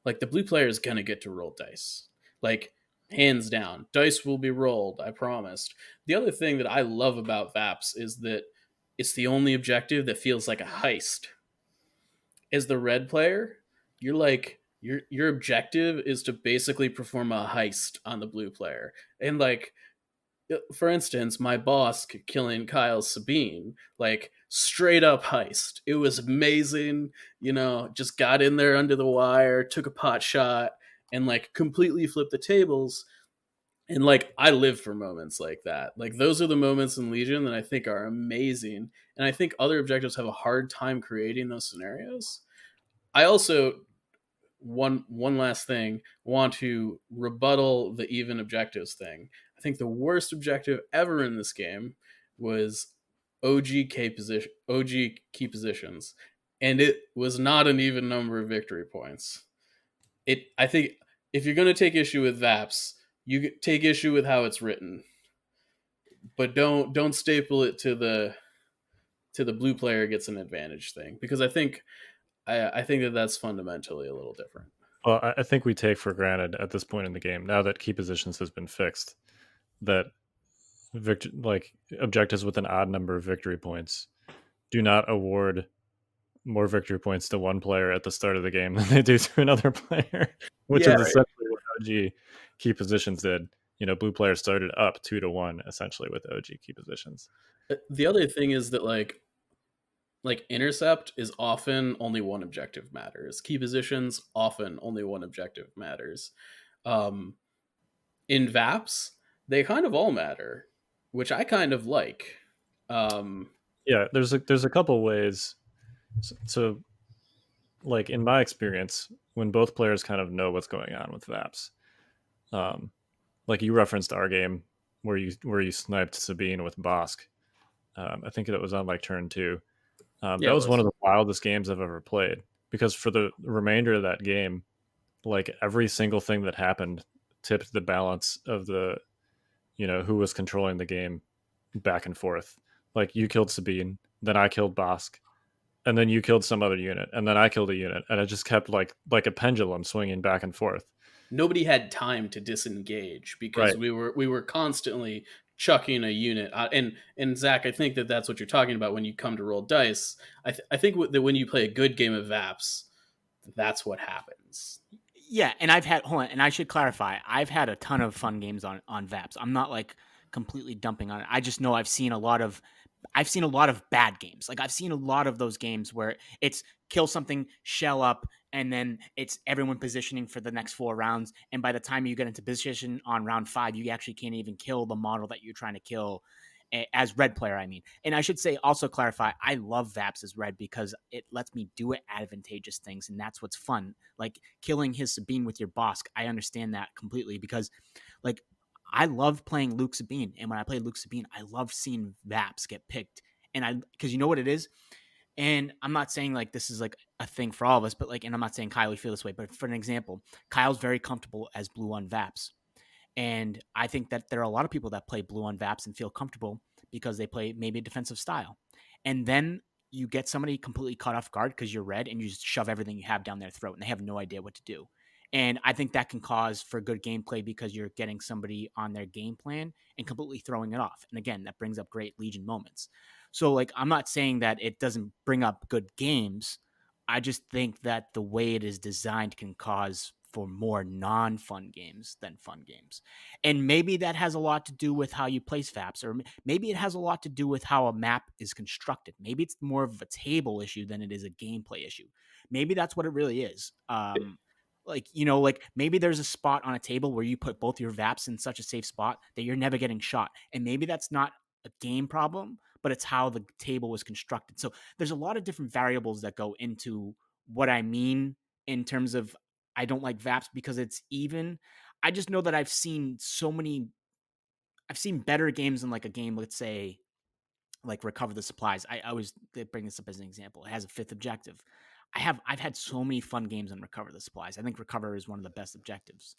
like the blue player is gonna get to roll dice, like hands down. Dice will be rolled, I promised. The other thing that I love about Vaps is that it's the only objective that feels like a heist. As the red player, you're like your objective is to basically perform a heist on the blue player. And like, for instance, my boss killing Kyle Sabine, like straight up heist. It was amazing, just got in there under the wire, took a pot shot, and like completely flipped the tables. And like, I live for moments like that. Like, those are the moments in Legion that I think are amazing. And I think other objectives have a hard time creating those scenarios. I also, one last thing, want to rebuttal the even objectives thing. I think the worst objective ever in this game was OG key positions, and it was not an even number of victory points. I think if you're going to take issue with Vaps, you take issue with how it's written, but don't staple it to the blue player gets an advantage thing, because I think that's fundamentally a little different. Well, I think we take for granted at this point in the game, now that key positions has been fixed, that objectives with an odd number of victory points do not award more victory points to one player at the start of the game than they do to another player, which is essentially what OG key positions did. Blue players started up 2-1 essentially with OG key positions. The other thing is that like intercept is often only one objective matters. Key positions often only one objective matters. In Vaps, they kind of all matter, which I kind of like. Yeah, there's a couple ways. So, like in my experience, when both players kind of know what's going on with Vaps, like you referenced our game where you sniped Sabine with Bosk. I think that was on like turn 2. That was one of the wildest games I've ever played, because for the remainder of that game, like every single thing that happened tipped the balance of the, who was controlling the game back and forth. Like you killed Sabine, then I killed Bosk, and then you killed some other unit, and then I killed a unit, and it just kept like a pendulum swinging back and forth. Nobody had time to disengage because we were constantly chucking a unit. And Zach, I think that's what you're talking about when you come to roll dice. I think that when you play a good game of Vaps, that's what happens. Yeah, and I should clarify, I've had a ton of fun games on Vaps. I'm not like completely dumping on it. I just know I've seen a lot of bad games. Like I've seen a lot of those games where it's kill something, shell up, and then it's everyone positioning for the next 4 rounds. And by the time you get into position on round 5, you actually can't even kill the model that you're trying to kill as red player, I mean. And I should say, also clarify, I love Vaps as red because it lets me do it advantageous things, and that's what's fun. Like killing his Sabine with your Bosk, I understand that completely because, like, I love playing Luke Sabine, and when I play Luke Sabine, I love seeing Vaps get picked. And because you know what it is, and I'm not saying like this is like a thing for all of us, but like, and I'm not saying Kyle would feel this way, but for an example, Kyle's very comfortable as blue on Vaps. And I think that there are a lot of people that play blue on Vaps and feel comfortable because they play maybe a defensive style. And then you get somebody completely caught off guard because you're red and you just shove everything you have down their throat and they have no idea what to do. And I think that can cause for good gameplay because you're getting somebody on their game plan and completely throwing it off. And again, that brings up great Legion moments. So, like, I'm not saying that it doesn't bring up good games. I just think that the way it is designed can cause for more non-fun games than fun games. And maybe that has a lot to do with how you place Vaps, or maybe it has a lot to do with how a map is constructed. Maybe it's more of a table issue than it is a gameplay issue. Maybe that's what it really is. Like, you know, like maybe there's a spot on a table where you put both your Vaps in such a safe spot that you're never getting shot. And maybe that's not a game problem, but it's how the table was constructed. So there's a lot of different variables that go into what I mean in terms of I don't like Vaps because it's even. I just know that I've seen better games than like a game, let's say, like Recover the Supplies. I always bring this up as an example. It has a 5th objective. I've had so many fun games on Recover the Supplies. I think Recover is one of the best objectives.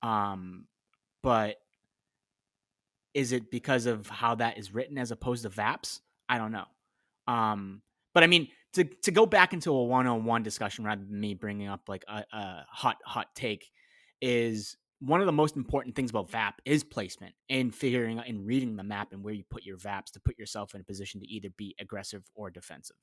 But is it because of how that is written as opposed to Vaps? I don't know. But I mean, to go back into a one-on-one discussion rather than me bringing up like a hot take, is one of the most important things about VAP is placement and figuring out and reading the map and where you put your VAPs to put yourself in a position to either be aggressive or defensive.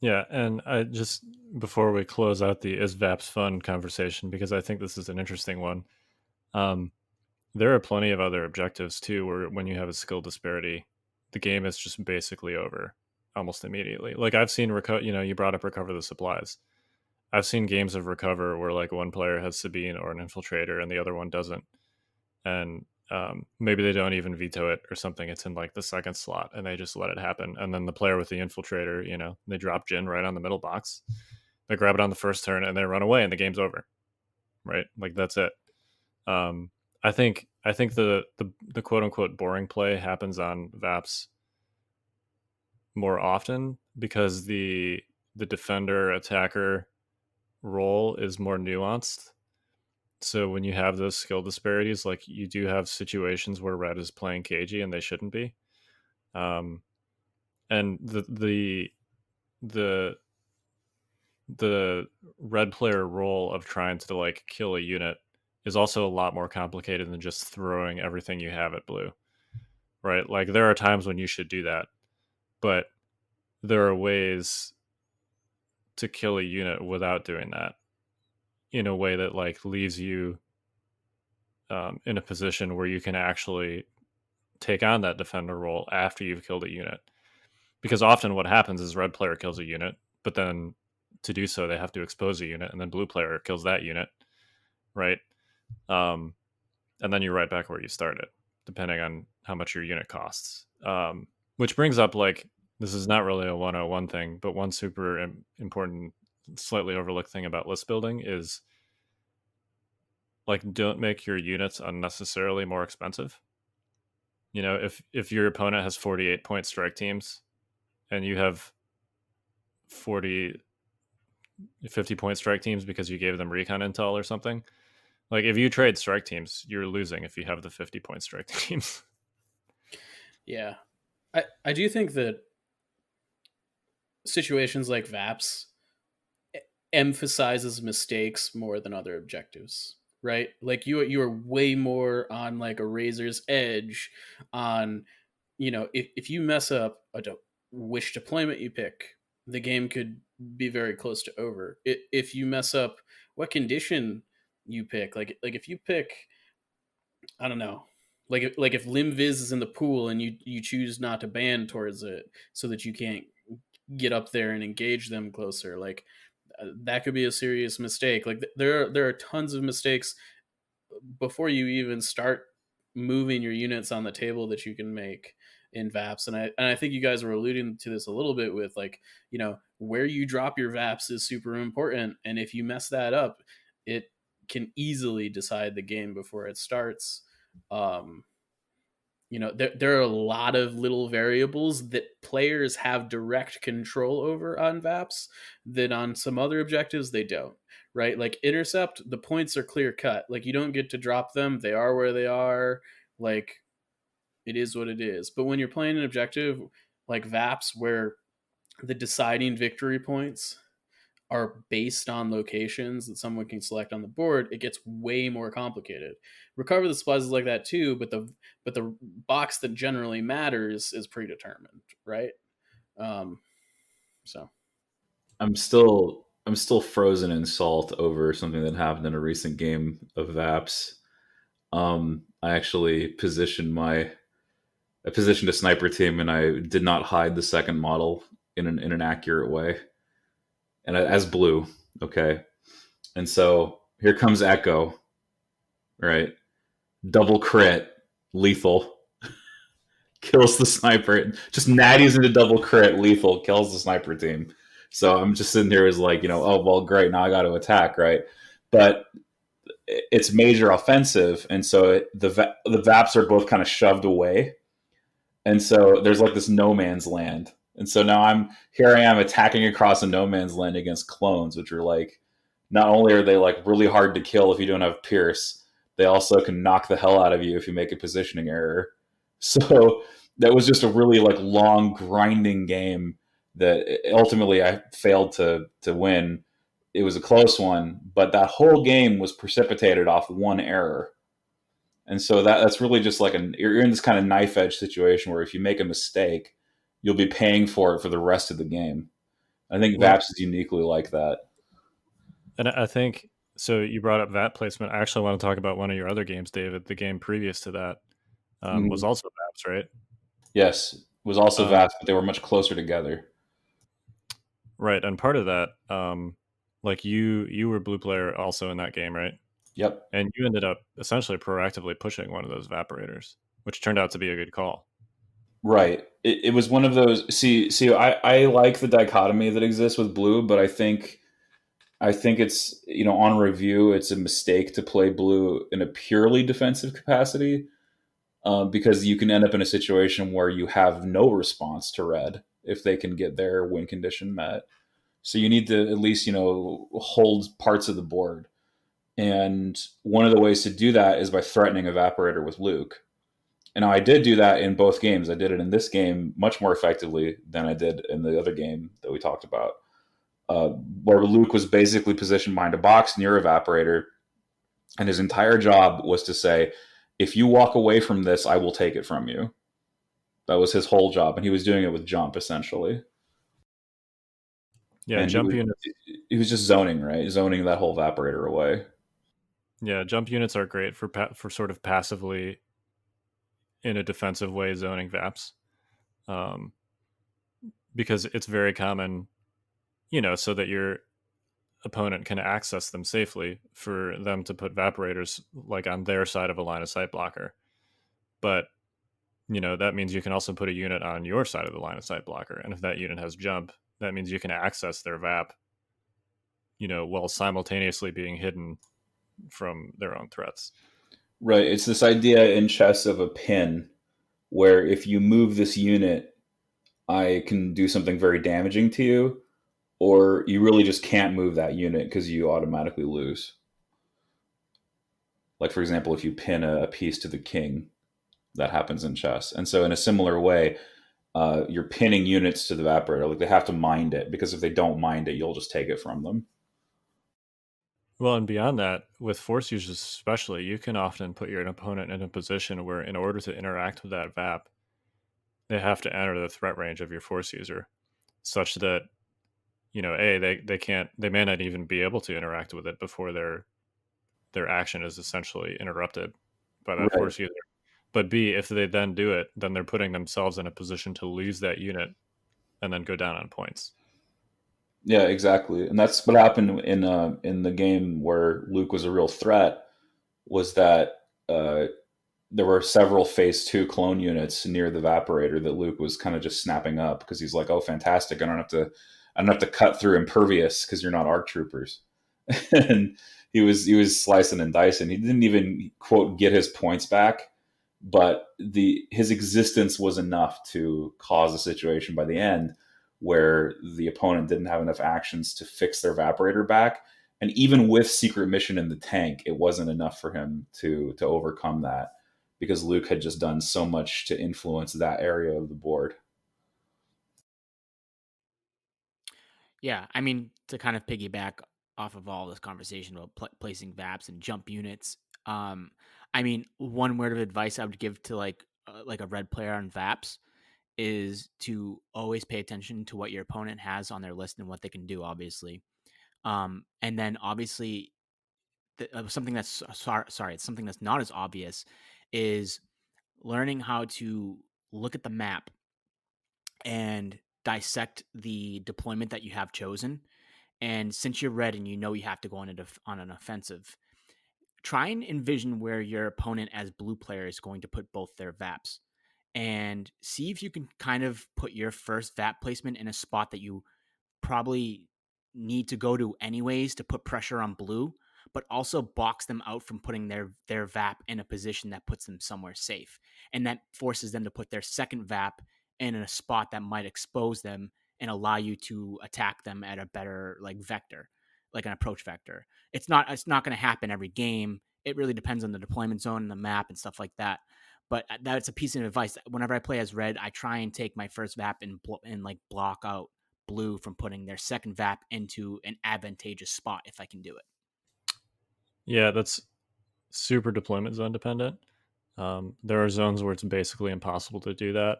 Yeah, and I just before we close out the is Vaps fun conversation, because I think this is an interesting one. There are plenty of other objectives too, where when you have a skill disparity, the game is just basically over almost immediately. Like I've seen you brought up Recover the Supplies. I've seen games of Recover where like one player has Sabine or an infiltrator and the other one doesn't, and maybe they don't even veto it or something. It's in like the second slot and they just let it happen. And then the player with the infiltrator, they drop Jin right on the middle box. They grab it on the first turn and they run away and the game's over. Right? Like that's it. I think the quote unquote boring play happens on Vaps more often because the defender attacker role is more nuanced. So when you have those skill disparities, like you do have situations where red is playing cagey and they shouldn't be. And the red player role of trying to like kill a unit is also a lot more complicated than just throwing everything you have at blue. Right? Like there are times when you should do that, but there are ways to kill a unit without doing that in a way that like leaves you in a position where you can actually take on that defender role after you've killed a unit. Because often what happens is red player kills a unit, but then to do so they have to expose a unit, and then blue player kills that unit, right? And then you're right back where you started, depending on how much your unit costs. Which brings up like this is not really a 101 thing, but one super important, slightly overlooked thing about list building is like don't make your units unnecessarily more expensive. If your opponent has 48 point strike teams and you have 40 50 point strike teams because you gave them recon intel or something, like if you trade strike teams, you're losing if you have the 50 point strike teams. Yeah. I do think that situations like VAPS emphasizes mistakes more than other objectives, right? Like you are way more on like a razor's edge on, if you mess up which deployment you pick, the game could be very close to over. If you mess up what condition you pick, like if you pick, I don't know, like if Limviz is in the pool and you choose not to ban towards it so that you can't get up there and engage them closer. Like that could be a serious mistake. Like there are tons of mistakes before you even start moving your units on the table that you can make in VAPs. And I think you guys were alluding to this a little bit with, like, where you drop your VAPs is super important. And if you mess that up, it can easily decide the game before it starts. There are a lot of little variables that players have direct control over on VAPs that on some other objectives they don't, right? Like intercept, the points are clear cut. Like you don't get to drop them. They are where they are. Like it is what it is. But when you're playing an objective like VAPs where the deciding victory points are based on locations that someone can select on the board, it gets way more complicated. Recover the supplies is like that too, but the box that generally matters is predetermined, right? Um, so I'm still frozen in salt over something that happened in a recent game of VAPS. I actually I positioned a sniper team, and I did not hide the second model in an accurate way, and as blue, okay. And so here comes Echo, right? Double crit, lethal, kills the sniper. Just natties into double crit, lethal, kills the sniper team. So I'm just sitting here as like, oh well, great. Now I got to attack, right? But it's major offensive, and so the VAPs are both kind of shoved away, and so there's like this no man's land. And so now I am attacking across a no man's land against clones, which are like, not only are they like really hard to kill if you don't have Pierce, they also can knock the hell out of you if you make a positioning error. So that was just a really like long grinding game that ultimately I failed to win. It was a close one, but that whole game was precipitated off one error. And so that's really just like you're in this kind of knife edge situation where if you make a mistake, you'll be paying for it for the rest of the game. I think Well, VAPS is uniquely like that. And I think so. You brought up VAP placement. I actually want to talk about one of your other games, David. The game previous to that was also VAPs, right? Yes, it was also Um, VAPS, but they were much closer together. right, and part of that, like you were blue player also in that game, right? Yep. And you ended up essentially proactively pushing one of those Vaporators, which turned out to be a good call. Right. It was one of those. See, I like the dichotomy that exists with blue, but I think it's, on review, it's a mistake to play blue in a purely defensive capacity, because you can end up in a situation where you have no response to red if they can get their win condition met. So you need to at least, hold parts of the board. And one of the ways to do that is by threatening Evaporator with Luke. And now I did do that in both games. I did it in this game much more effectively than I did in the other game that we talked about, where Luke was basically positioned behind a box near Evaporator, and his entire job was to say, if you walk away from this, I will take it from you. That was his whole job, and he was doing it with jump, essentially. Yeah, And jump units. he was just zoning, right? Zoning that whole Evaporator away. Yeah, jump units are great for sort of passively in a defensive way zoning VAPs, because it's very common, so that your opponent can access them safely for them to put Vaporators like on their side of a line of sight blocker. But that means you can also put a unit on your side of the line of sight blocker, and if that unit has jump, that means you can access their VAP, while simultaneously being hidden from their own threats. Right. It's this idea in chess of a pin, where if you move this unit, I can do something very damaging to you, or you really just can't move that unit because you automatically lose. Like, for example, if you pin a piece to the king, that happens in chess. And so, in a similar way, you're pinning units to the evaporator. Like, they have to mind it, because if they don't mind it, you'll just take it from them. Well, and beyond that, with force users especially, you can often put your opponent in a position where, in order to interact with that VAP, they have to enter the threat range of your force user, such that they may not even be able to interact with it before their action is essentially interrupted by that Right. force user. But B, if they then do it, then they're putting themselves in a position to lose that unit and then go down on points. Yeah, exactly. And that's what happened in the game where Luke was a real threat, was that there were several phase 2 clone units near the Vaporator that Luke was kind of just snapping up because he's like, oh, fantastic. I don't have to cut through impervious because you're not ARC troopers. And he was slicing and dicing. He didn't even quote get his points back, but his existence was enough to cause a situation by the end where the opponent didn't have enough actions to fix their Vaporator back. And even with Secret Mission in the tank, it wasn't enough for him to overcome that, because Luke had just done so much to influence that area of the board. Yeah, I mean, to kind of piggyback off of all this conversation about placing VAPs and jump units, I mean, one word of advice I would give to like a red player on VAPs is to always pay attention to what your opponent has on their list and what they can do, obviously. And then obviously something that's it's something that's not as obvious is learning how to look at the map and dissect the deployment that you have chosen. And since you're red and you know you have to go on an offensive, try and envision where your opponent as blue player is going to put both their VAPs, and see if you can kind of put your first VAP placement in a spot that you probably need to go to anyways to put pressure on blue, but also box them out from putting their VAP in a position that puts them somewhere safe. And that forces them to put their second VAP in a spot that might expose them and allow you to attack them at a better like vector, like an approach vector. It's not going to happen every game. It really depends on the deployment zone and the map and stuff like that. But that's a piece of advice. Whenever I play as red, I try and take my first VAP and like block out blue from putting their second VAP into an advantageous spot if I can do it. Yeah, that's super deployment zone dependent. There are zones where it's basically impossible to do that.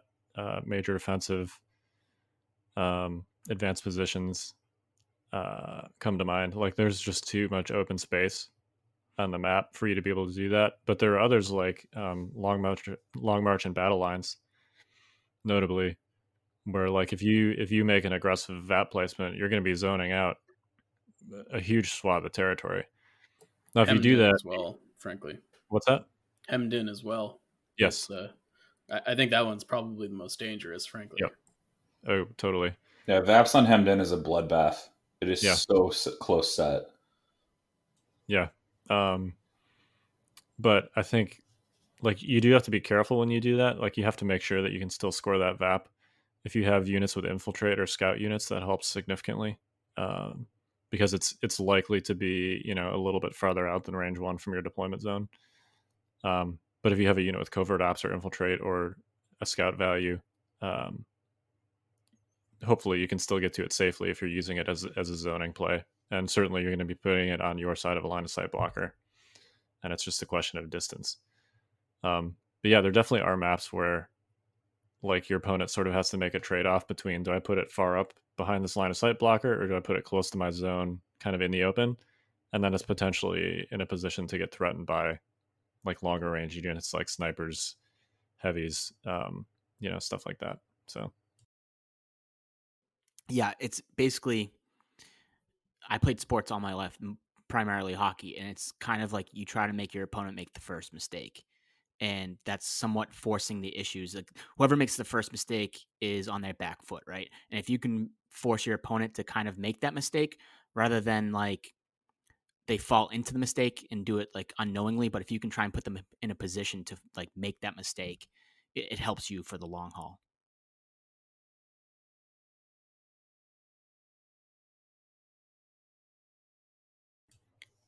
Major defensive, advanced positions come to mind. Like there's just too much open space on the map for you to be able to do that. But there are others like long march and battle lines, notably, where like if you make an aggressive VAP placement, you're going to be zoning out a huge swath of territory. Now, if you do that as well, frankly, what's that? Hemmed in as well. Yes. I think that one's probably the most dangerous, frankly. Yep. Oh, totally. Yeah, VAPs on Hemmed in is a bloodbath. It is Yeah. so close set. Yeah. But I think like you do have to be careful when you do that. Like you have to make sure that you can still score that VAP. If you have units with infiltrate or scout units, that helps significantly, because it's likely to be a little bit farther out than range 1 from your deployment zone. But if you have a unit with covert ops or infiltrate or a scout value, hopefully you can still get to it safely if you're using it as a zoning play. And certainly you're going to be putting it on your side of a line of sight blocker, and it's just a question of distance. But yeah, there definitely are maps where like your opponent sort of has to make a trade-off between, do I put it far up behind this line of sight blocker or do I put it close to my zone kind of in the open? And then it's potentially in a position to get threatened by like longer range units like snipers, heavies, stuff like that. So yeah, it's basically, I played sports all my life, primarily hockey, and it's kind of like you try to make your opponent make the first mistake, and that's somewhat forcing the issues. Like whoever makes the first mistake is on their back foot, right? And if you can force your opponent to kind of make that mistake rather than like they fall into the mistake and do it like unknowingly, but if you can try and put them in a position to like make that mistake, it helps you for the long haul.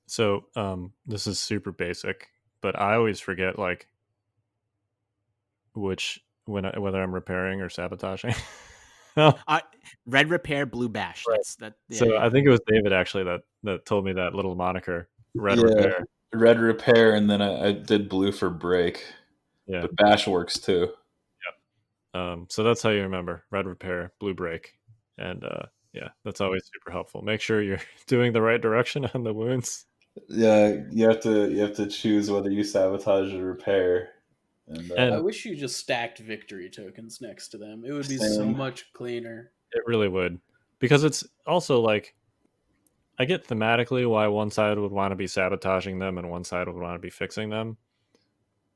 So this is super basic, but I always forget like whether I'm repairing or sabotaging. Red repair, blue bash. Right. That's that. Yeah, So yeah. I think it was David actually that told me that little moniker, red repair. Red repair, and then I did blue for break. Yeah, but bash works too. Yep. So that's how you remember red repair, blue break, and yeah, that's always super helpful. Make sure you're doing the right direction on the wounds. Yeah, you have to choose whether you sabotage or repair. And I wish you just stacked victory tokens next to them. It would be so much cleaner. It really would, because it's also like I get thematically why one side would want to be sabotaging them and one side would want to be fixing them,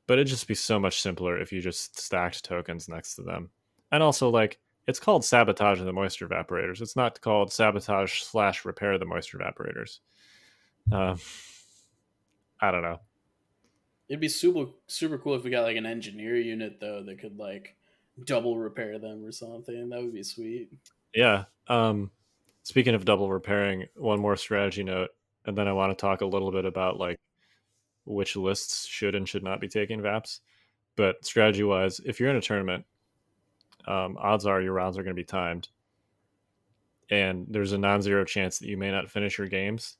but it'd just be so much simpler if you just stacked tokens next to them. And also, like, it's called sabotage the moisture evaporators. It's not called sabotage/repair the moisture evaporators. Uh, I don't know. It'd be super cool if we got like an engineer unit though that could like double repair them or something. That would be sweet. Yeah. Speaking of double repairing, one more strategy note, and then I want to talk a little bit about like which lists should and should not be taking VAPs. But strategy wise, if you're in a tournament, odds are your rounds are going to be timed, and there's a non-zero chance that you may not finish your games.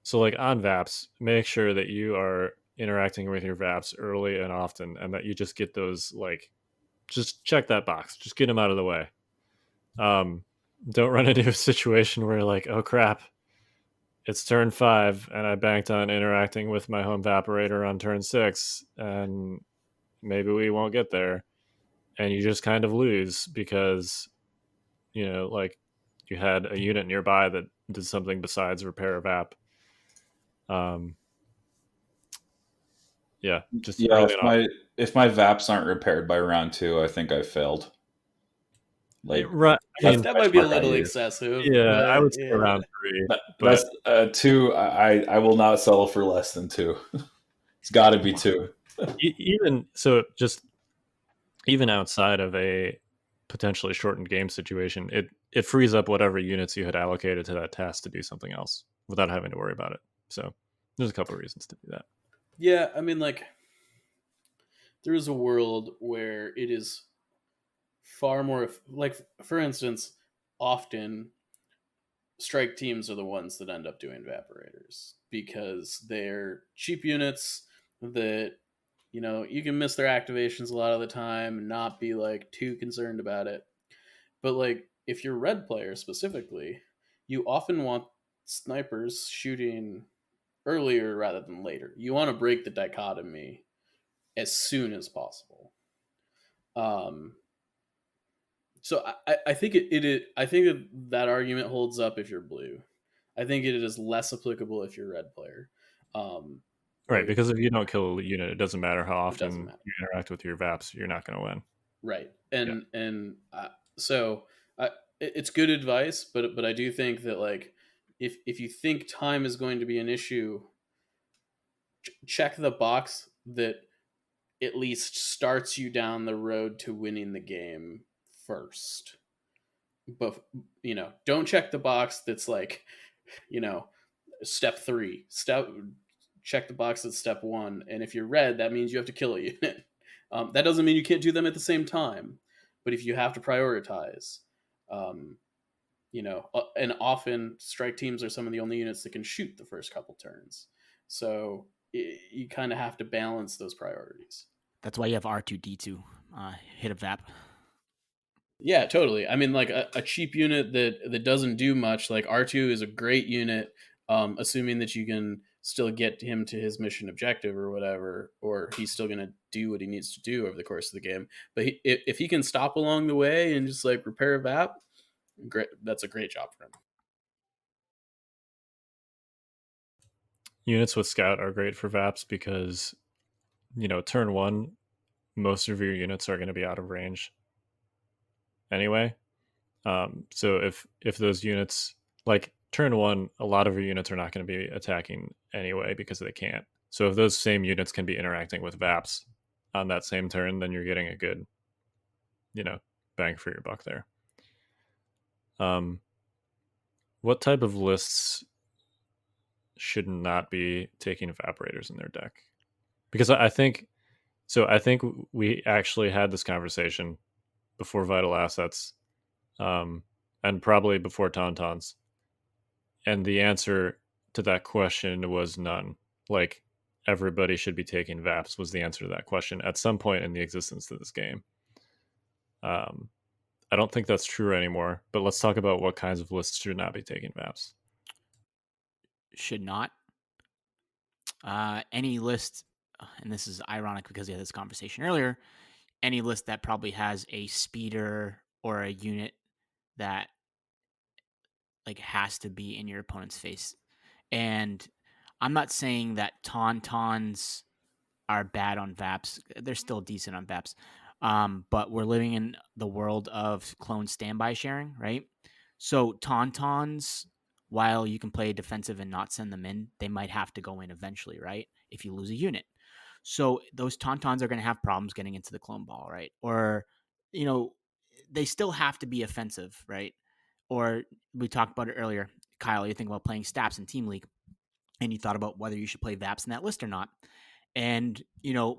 So, like on VAPs, make sure that you are interacting with your VAPs early and often, and that you just get those like, just check that box, just get them out of the way. Don't run into a situation where you're like, oh crap, it's turn 5 and I banked on interacting with my home evaporator on turn 6 and maybe we won't get there, and you just kind of lose because like you had a unit nearby that did something besides repair a vap. um yeah, just Yeah, early enough. if my VAPs aren't repaired by round 2, I think I failed. Like Right, I that's mean, the That might be a benchmark I little use. excessive, yeah, I but would say yeah. around 3, That's but 2. I will not settle for less than 2. It's got to be 2. even so, just even outside of a potentially shortened game situation, it frees up whatever units you had allocated to that task to do something else without having to worry about it. So there's a couple of reasons to do that. Yeah, I mean, like, there is a world where it is far more, like, for instance, often strike teams are the ones that end up doing evaporators because they're cheap units that you can miss their activations a lot of the time and not be like too concerned about it. But like if you're red player specifically, you often want snipers shooting earlier rather than later. You want to break the dichotomy as soon as possible. Um, so I think I think that argument holds up if you're blue. I think it is less applicable if you're red player. Um, Right, like because if you don't kill a unit, it doesn't matter how it doesn't often matter. you interact with your VAPs, you're not going to win. Right. Yeah. So it's good advice, but I do think that like if you think time is going to be an issue, check the box that at least starts you down the road to winning the game first. But don't check the box that's like, you know, step 3. Check the box at step 1, and if you're red, that means you have to kill a unit. That doesn't mean you can't do them at the same time, but if you have to prioritize, um, and often strike teams are some of the only units that can shoot the first couple turns, so you kind of have to balance those priorities. That's why you have R2D2 hit a VAP. Yeah, totally. I mean, like a cheap unit that doesn't do much, like R2 is a great unit, assuming that you can still get him to his mission objective or whatever, or he's still going to do what he needs to do over the course of the game. But if he can stop along the way and just like repair a VAP, great. That's a great job for him. Units with Scout are great for VAPs because, turn 1, most of your units are going to be out of range anyway. So if those units, like turn 1, a lot of your units are not going to be attacking anyway because they can't. So if those same units can be interacting with VAPs on that same turn, then you're getting a good, bang for your buck there. What type of lists should not be taking evaporators in their deck? Because I think we actually had this conversation before Vital Assets, and probably before Tauntauns, and the answer to that question was none. Like everybody should be taking VAPs was the answer to that question at some point in the existence of this game. I don't think that's true anymore, but let's talk about what kinds of lists should not be taking VAPs. Should not. Any list, and this is ironic because we had this conversation earlier, any list that probably has a speeder or a unit that like has to be in your opponent's face. And I'm not saying that tauntauns are bad on Vaps. They're still decent on Vaps. But we're living in the world of clone standby sharing, right? So tauntauns, while you can play defensive and not send them in, they might have to go in eventually, right? If you lose a unit. So those tauntauns are going to have problems getting into the clone ball, right? Or, they still have to be offensive, right? Or we talked about it earlier. Kyle, you think about playing Staps in Team League, and you thought about whether you should play Vaps in that list or not. And,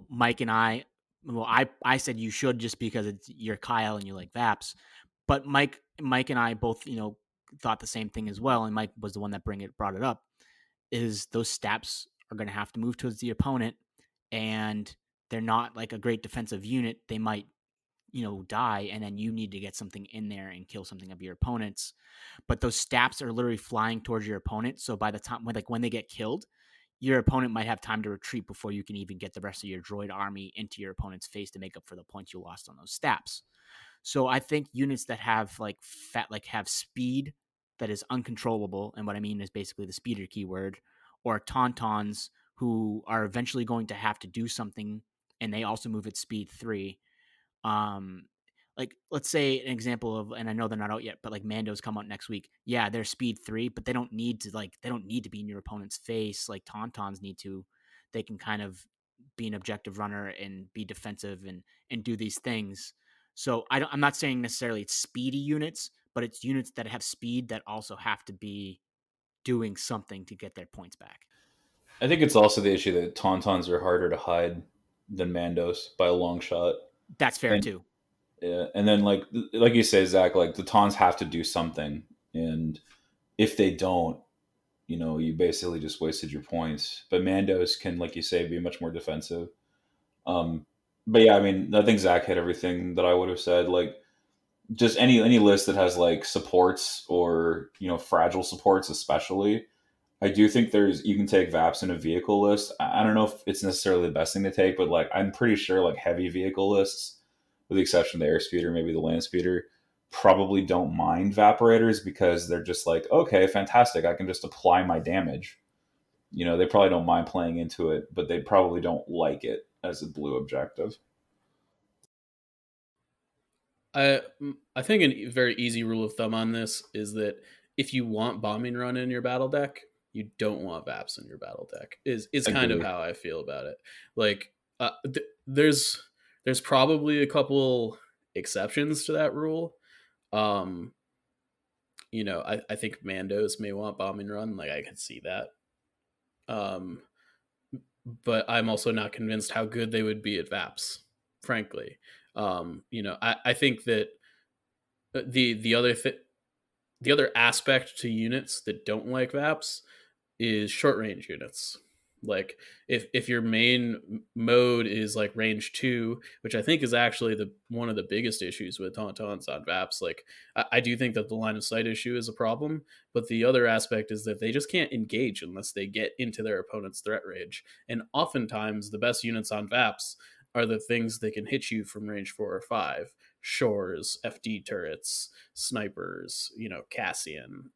Mike and I said you should just because you're Kyle and you like Vaps. But Mike and I both, thought the same thing as well. And Mike was the one that brought it up, is those Staps are going to have to move towards the opponent, and they're not like a great defensive unit. They might, die, and then you need to get something in there and kill something of your opponent's. But those Staps are literally flying towards your opponent. So by the time when they get killed, your opponent might have time to retreat before you can even get the rest of your droid army into your opponent's face to make up for the points you lost on those Staps. So I think units that have have speed that is uncontrollable, and what I mean is basically the speeder keyword, or tauntauns who are eventually going to have to do something, and they also move at speed 3. Like let's say an example of, and I know they're not out yet, but like Mandos come out next week. Yeah, they're speed 3, but they don't need to be in your opponent's face like tauntauns need to. They can kind of be an objective runner and be defensive and do these things. So I'm not saying necessarily it's speedy units, but it's units that have speed that also have to be doing something to get their points back. I think it's also the issue that tauntauns are harder to hide than Mandos by a long shot. That's fair And too. yeah, and then like you say, Zach, like the taunts have to do something, and if they don't, you basically just wasted your points. But Mandos can, like you say, be much more defensive. But yeah, I mean, I think Zach hit everything that I would have said. Like, just any list that has like supports or fragile supports, especially. I do think you can take Vaps in a vehicle list. I don't know if it's necessarily the best thing to take, but like I'm pretty sure like heavy vehicle lists, with the exception of the airspeeder, maybe the land speeder, probably don't mind Vaporators because they're just like, okay, fantastic, I can just apply my damage. They probably don't mind playing into it, but they probably don't like it as a blue objective. I think a very easy rule of thumb on this is that if you want bombing run in your battle deck, you don't want Vaps in your battle deck. Is kind of how I feel about it. Like there's probably a couple exceptions to that rule. I think Mandos may want bombing run. Like I could see that. But I'm also not convinced how good they would be at Vaps, frankly. I think that the other aspect to units that don't like Vaps is short range units. Like if your main mode is like range 2, which I think is actually one of the biggest issues with tauntauns on Vaps. Like I do think that the line of sight issue is a problem, but the other aspect is that they just can't engage unless they get into their opponent's threat range. And oftentimes the best units on Vaps are the things that can hit you from range 4 or 5. Shores, FD turrets, snipers, Cassian.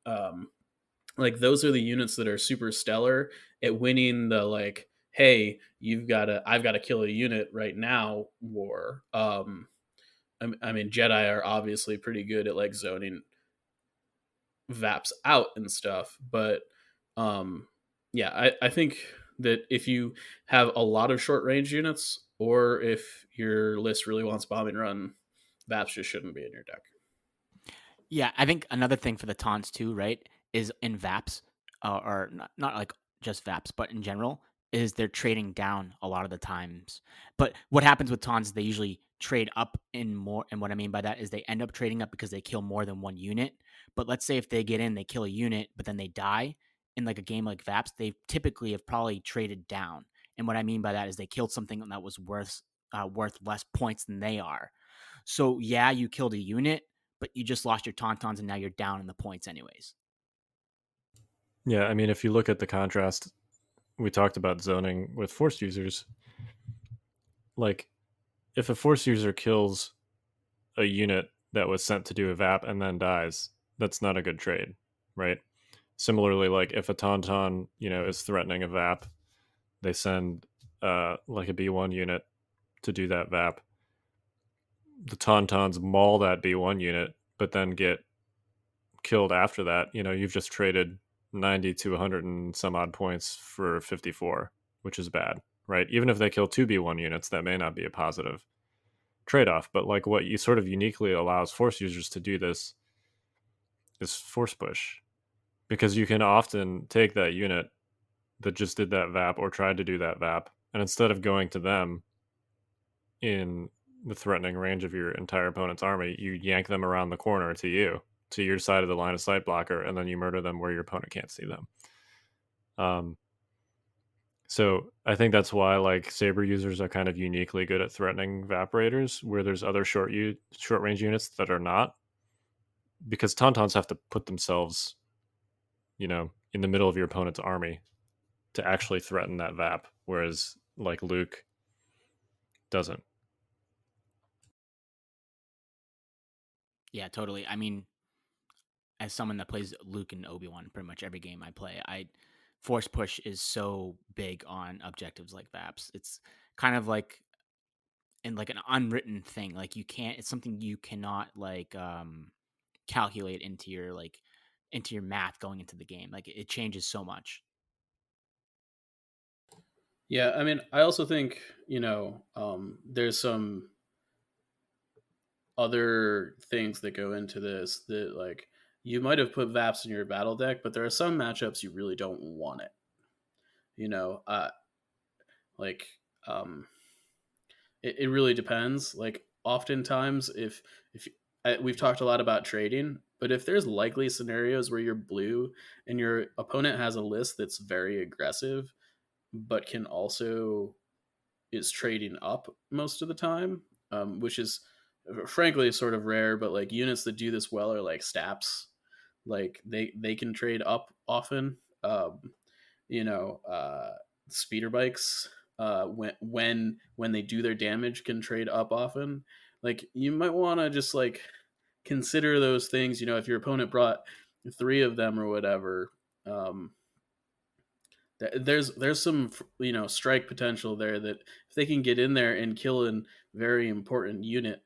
Like those are the units that are super stellar at winning the like, hey, I've got to kill a unit right now war. I mean, Jedi are obviously pretty good at like zoning Vaps out and stuff, but yeah, I think that if you have a lot of short range units, or if your list really wants bombing run, Vaps just shouldn't be in your deck. Yeah, I think another thing for the taunts too, right, is in Vaps, or not like just Vaps, but in general, is they're trading down a lot of the times. But what happens with taunts is they usually trade up in more, and what I mean by that is they end up trading up because they kill more than one unit. But let's say if they get in, they kill a unit, but then they die in like a game like Vaps, they typically have probably traded down. And what I mean by that is they killed something that was worth less points than they are. So yeah, you killed a unit, but you just lost your tauntauns and now you're down in the points anyways. Yeah, I mean, if you look at the contrast, we talked about zoning with force users. Like, if a force user kills a unit that was sent to do a VAP and then dies, that's not a good trade, right? Similarly, like if a Tauntaun, is threatening a VAP, they send like a B1 unit to do that VAP. The Tauntauns maul that B1 unit, but then get killed after that. You've just traded 90 to 100 and some odd points for 54, which is bad, right? Even if they kill two B1 units, that may not be a positive trade-off, but like what you sort of uniquely allows force users to do this is force push, because you can often take that unit that just did that VAP or tried to do that VAP, and instead of going to them in the threatening range of your entire opponent's army, you yank them around the corner to your side of the line of sight blocker, and then you murder them where your opponent can't see them. So I think that's why like Saber users are kind of uniquely good at threatening Vaporators, where there's other short range units that are not, because Tauntauns have to put themselves, in the middle of your opponent's army to actually threaten that VAP, whereas like Luke doesn't. Yeah, totally. I mean, as someone that plays Luke and Obi-Wan pretty much every game I play, force push is so big on objectives like VAPs. It's kind of like an unwritten thing. Like it's something you cannot calculate into your math going into the game. Like it changes so much. Yeah, I mean, I also think there's some other things that go into this that like you might have put VAPs in your battle deck, but there are some matchups you really don't want it. You know, like it really depends. Like oftentimes, if we've talked a lot about trading, but if there's likely scenarios where you're blue and your opponent has a list that's very aggressive, but can also is trading up most of the time, which is frankly sort of rare. But like units that do this well are like Staps, like they can trade up often. You know, speeder bikes when they do their damage can trade up often. Like you might want to just like consider those things. If your opponent brought three of them or whatever, there's some strike potential there that if they can get in there and kill a very important unit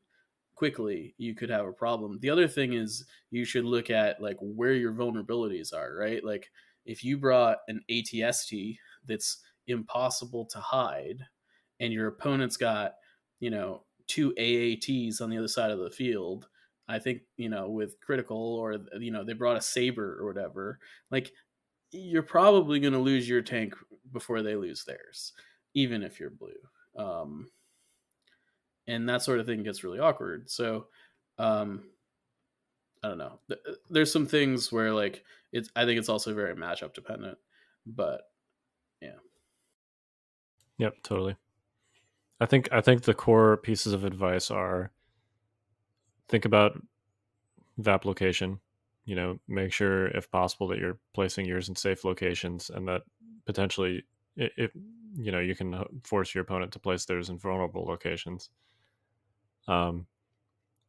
quickly, you could have a problem. The other thing is you should look at like where your vulnerabilities are, right? Like if you brought an ATST that's impossible to hide and your opponent's got, two AATs on the other side of the field, I think, with critical, or they brought a saber or whatever, like you're probably going to lose your tank before they lose theirs, even if you're blue. And that sort of thing gets really awkward. So, I don't know. There's some things where like I think it's also very matchup dependent, but yeah. Yep, totally. I think the core pieces of advice are: think about VAP location. Make sure if possible that you're placing yours in safe locations, and that potentially, if you can force your opponent to place theirs in vulnerable locations.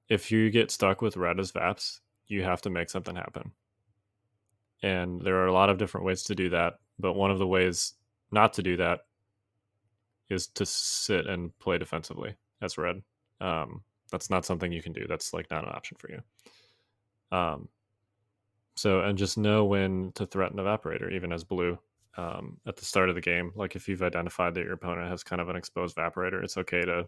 If you get stuck with red as VAPs, you have to make something happen. And there are a lot of different ways to do that, but one of the ways not to do that is to sit and play defensively as red. That's not something you can do. That's like not an option for you. And just know when to threaten Evaporator, even as blue. At the start of the game, like if you've identified that your opponent has kind of an exposed Vaporator, it's okay to,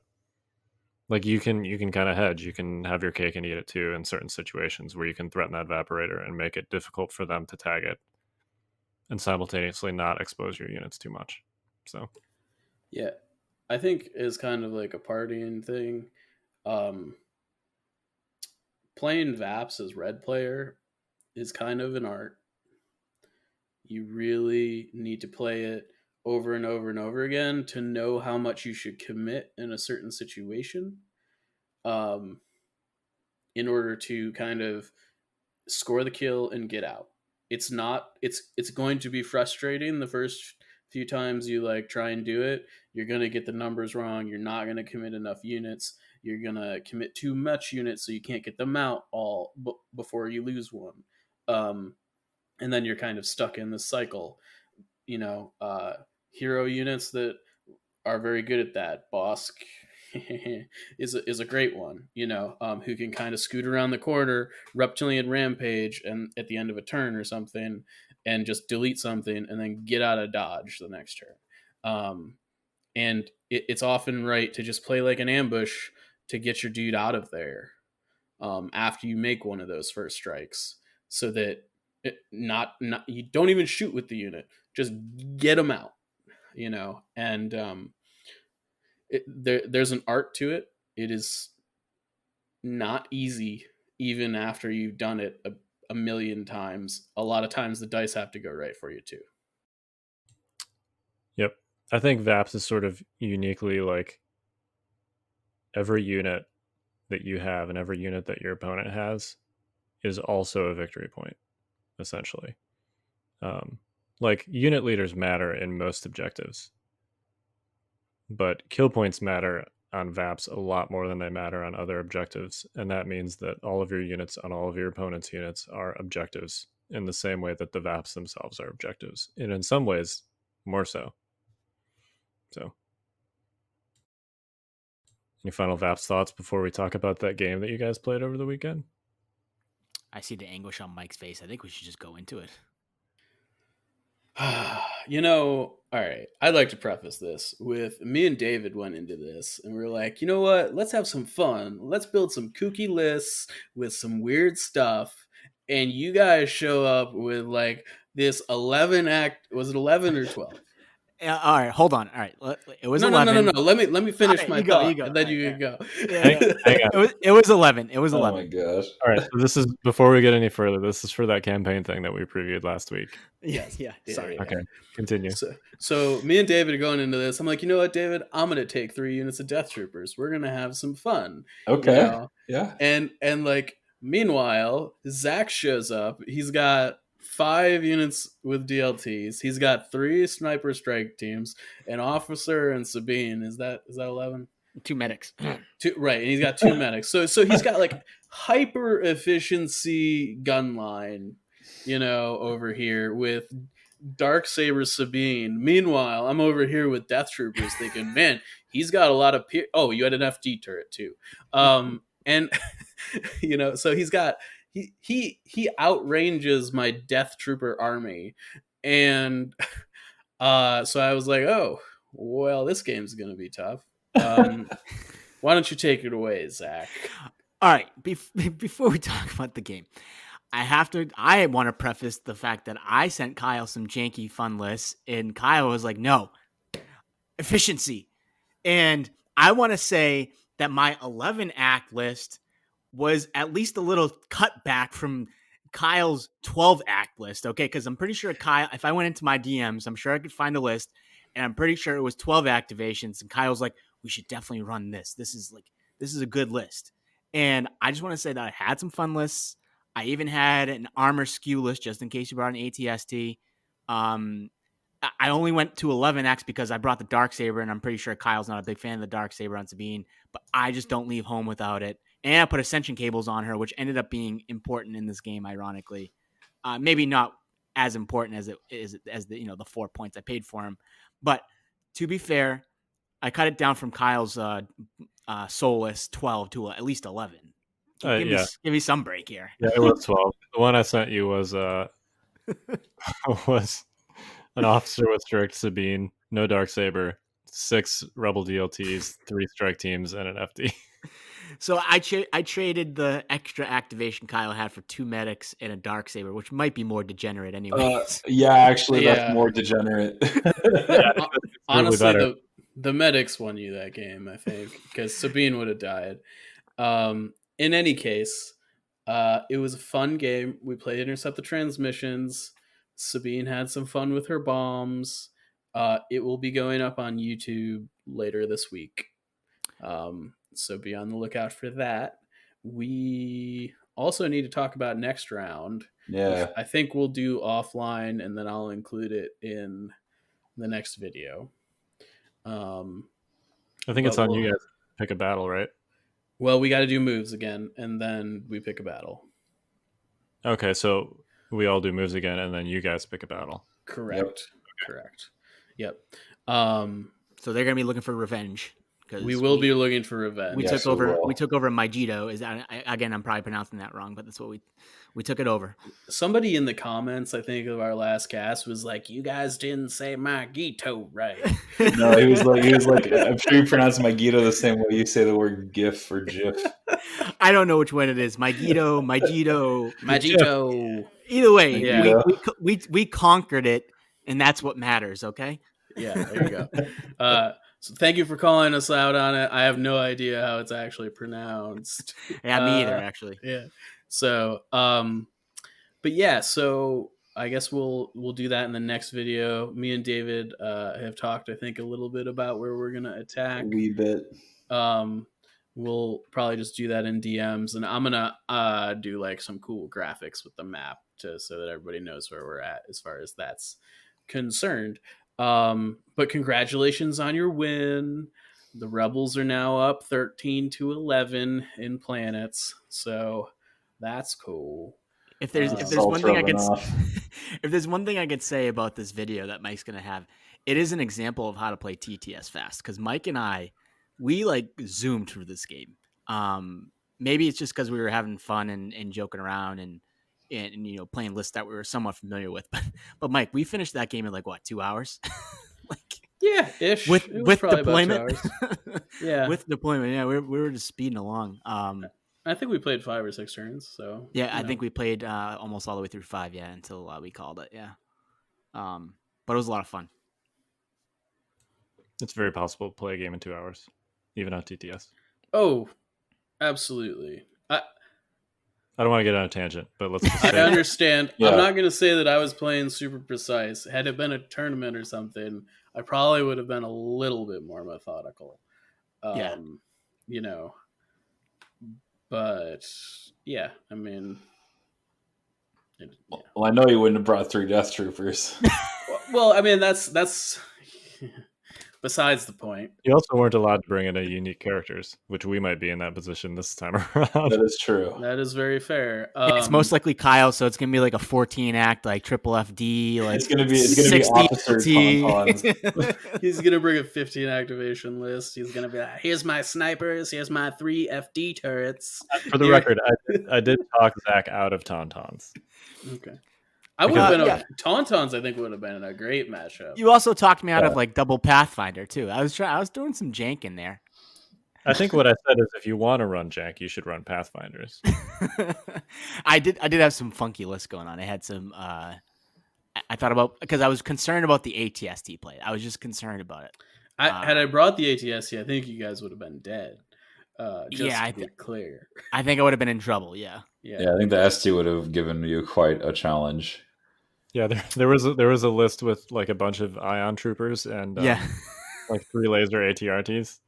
like, you can kind of hedge. You can have your cake and eat it too in certain situations where you can threaten that Vaporator and make it difficult for them to tag it, and simultaneously not expose your units too much. So Yeah, I think is kind of like a partying thing. Playing VAPs as red player is kind of an art. You really need to play it over and over and over again to know how much you should commit in a certain situation, um, in order to kind of score the kill and get out. It's not. It's going to be frustrating the first few times you like try and do it, you're gonna get the numbers wrong. You're not gonna commit enough units. You're gonna commit too much units, so you can't get them out all before you lose one. And then you're kind of stuck in this cycle. Hero units that are very good at that. Bosk is a great one, who can kind of scoot around the corner, reptilian rampage, and at the end of a turn or something, and just delete something and then get out of dodge the next turn. And it's often right to just play like an ambush to get your dude out of there after you make one of those first strikes, so that not you don't even shoot with the unit, just get them out, and there's an art to it. It is not easy, even after you've done it a million times. A lot of times the dice have to go right for you too. Yep. I think VAPS is sort of uniquely like every unit that you have and every unit that your opponent has is also a victory point, essentially. Like unit leaders matter in most objectives, but kill points matter on VAPS a lot more than they matter on other objectives, and that means that all of your units on all of your opponent's units are objectives in the same way that the VAPS themselves are objectives, and in some ways more so. So, any final VAPS thoughts before we talk about that game that you guys played over the weekend? I see the anguish on Mike's face. I think we should just go into it. All right. I'd like to preface this with me and David went into this and we were like, you know what? Let's have some fun. Let's build some kooky lists with some weird stuff. And you guys show up with like this 11 act. Was it 11 or 12? All right, hold on. All right, it was no, 11. No. Let me finish right, my you thought, go. and then All you right, can go. Hang on. It was 11. It was 11. Oh my gosh! All right, so this is before we get any further. This is for that campaign thing that we previewed last week. Yes. Yeah. Sorry. Okay, continue. So me and David are going into this. I'm like, you know what, David? I'm gonna take 3 units of Death Troopers. We're gonna have some fun. Okay. Yeah. And like, meanwhile, Zach shows up. He's got 5 units with DLTs. He's got 3 sniper strike teams, an officer, and Sabine. Is that 11? 2 medics. 2, right, and he's got 2 medics. So he's got like hyper efficiency gun line, over here with Darksaber Sabine. Meanwhile, I'm over here with Death Troopers thinking, man, he's got a lot of oh, you had an FD turret too. And so he's got he outranges my Death Trooper army. And so I was like, oh, well, this game's gonna be tough. Why don't you take it away, Zach? All right. Before we talk about the game, I want to preface the fact that I sent Kyle some janky fun lists, and Kyle was like, no, efficiency. And I want to say that my 11 act list was at least a little cut back from Kyle's 12 act list. Okay. Cause I'm pretty sure Kyle, if I went into my DMs, I'm sure I could find a list, and I'm pretty sure it was 12 activations. And Kyle's like, we should definitely run this. This is a good list. And I just want to say that I had some fun lists. I even had an armor skew list just in case you brought an ATST. I only went to 11 acts because I brought the Darksaber, and I'm pretty sure Kyle's not a big fan of the Darksaber on Sabine, but I just don't leave home without it. And I put ascension cables on her, which ended up being important in this game, ironically. Maybe not as important as it is as the 4 points I paid for him. But to be fair, I cut it down from Kyle's soulless 12 to at least 11. Give me some break here. Yeah, it was 12. The one I sent you was was an officer with strict Sabine, no Darksaber, 6 rebel DLTs, 3 strike teams, and an FD. So I traded the extra activation Kyle had for 2 medics and a Darksaber, which might be more degenerate anyway. That's more degenerate. Honestly, really the medics won you that game, I think, because Sabine would have died. In any case, it was a fun game. We played Intercept the Transmissions. Sabine had some fun with her bombs. It will be going up on YouTube later this week. So be on the lookout for that. We also need to talk about next round. Yeah. I think we'll do offline, and then I'll include it in the next video. I think it's but on you we'll- guys to pick a battle, right? Well, we got to do moves again, and then we pick a battle. Okay, so we all do moves again, and then you guys pick a battle. Correct. Correct. Yep. So they're gonna be looking for revenge because We will be looking for revenge. We Yes, took over. we will. We took over Megiddo. Again? I'm probably pronouncing that wrong, but that's what we took it over. Somebody in the comments, I think, of our last cast was like, "You guys didn't say Megiddo right." No, he was like, I'm sure you pronounce Megiddo the same way you say the word GIF or GIF. I don't know which one it is. Megiddo. Megiddo. Either way, Yeah. we conquered it, and that's what matters. Okay. Yeah, there you go. So thank you for calling us out on it. I have no idea how it's actually pronounced. Yeah, me either. Actually. Yeah. So, but yeah, so I guess we'll do that in the next video. Me and David have talked, I think, a little bit about where we're gonna attack. A wee bit. We'll probably just do that in DMs, and I'm gonna do like some cool graphics with the map so that everybody knows where we're at as far as that's concerned. But congratulations on your win. The Rebels are now up 13-11 in planets, so that's cool. If there's Salt's one thing I rubbing could off. if there's one thing I could say about this video that Mike's gonna have, it is an example of how to play TTS fast. Because Mike and I, we like zoomed through this game. Maybe it's just because we were having fun and joking around and playing lists that we were somewhat familiar with. But Mike, we finished that game in like what, 2 hours? Yeah, ish. with It was probably about 2 deployment. hours. Yeah, with deployment. Yeah, we were just speeding along. I think we played 5 or 6 turns. So Yeah, I think we played almost all the way through 5. Yeah, until we called it. Yeah. But it was a lot of fun. It's very possible to play a game in 2 hours, even on TTS. Oh, absolutely. I don't want to get on a tangent, but let's just I say understand. Yeah. I'm not going to say that I was playing super precise. Had it been a tournament or something, I probably would have been a little bit more methodical. Yeah. But yeah, I mean, Well, I know you wouldn't have brought 3 Death Troopers. well, I mean, that's besides the point. you also weren't allowed to bring in any unique characters, which we might be in that position this time around. That is true. That is very fair. It's most likely Kyle, so it's gonna be like a 14 act, like triple FD, like It's gonna be 60 officer T. tauntauns. He's gonna bring a 15 activation list. He's gonna be like, "Here's my snipers. Here's my 3 FD turrets." For the Here- record, I did talk Zach out of Tauntauns. Okay. I would have been yeah. Tauntauns. I think would have been a great matchup. You also talked me out of Yeah. like double Pathfinder too. I was doing some jank in there. I think what I said is if you want to run Jank, you should run Pathfinders. I did have some funky lists going on. I had some I thought about, because I was concerned about the ATST play. I was just concerned about it. Had I brought the ATSC, I think you guys would have been dead. To be clear. I think I would have been in trouble. Yeah. Yeah, I think the ST would have given you quite a challenge. Yeah, there was a list with like a bunch of ion troopers and like 3 laser ATRTs,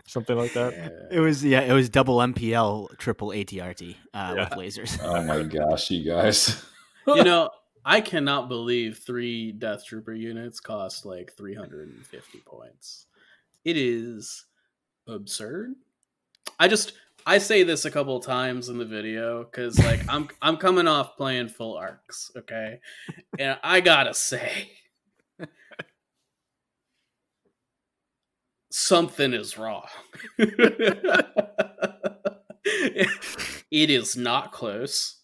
something like that. It was double MPL, triple ATRT with lasers. Oh my gosh, you guys. I cannot believe 3 Death Trooper units cost like 350 points. It is absurd. I say this a couple of times in the video because like I'm coming off playing full arcs, okay, and I gotta say something is wrong. It is not close,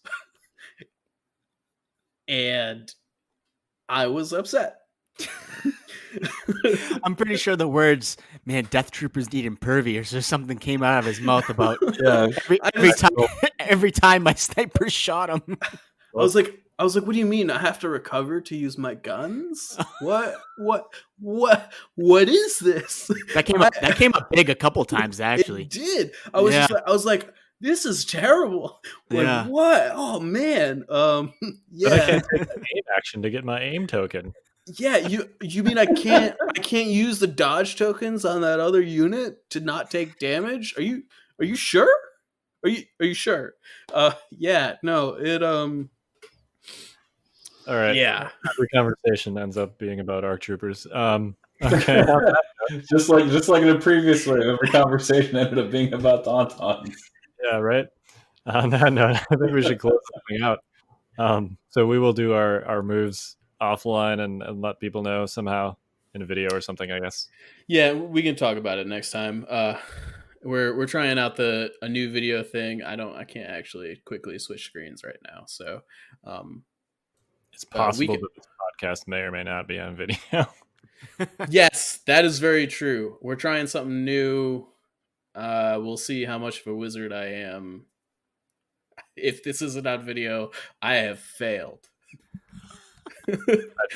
and I was upset. I'm pretty sure the words, "Man, Death Troopers need impervious" or something came out of his mouth about Yeah, every time my sniper shot him. I was like, what do you mean? I have to recover to use my guns? What is this? That came up big a couple times actually. It did. I was like, this is terrible. Like, Yeah. what? Oh man. But I Yeah. can't take the aim action to get my aim token. Yeah, you mean I can't use the dodge tokens on that other unit to not take damage? Are you sure? Are you sure? Yeah, no, it All right. Yeah. Every conversation ends up being about ARC troopers. Okay. just like in a previous way, every conversation ended up being about Tauntauns. Yeah, right. On that note, I think we should close this thing out. So we will do our moves offline and let people know somehow in a video or something, I guess. Yeah, we can talk about it next time. We're trying out a new video thing. I can't actually quickly switch screens right now. So it's possible that this podcast may or may not be on video. Yes, that is very true. We're trying something new. We'll see how much of a wizard I am. If this isn't on video, I have failed. I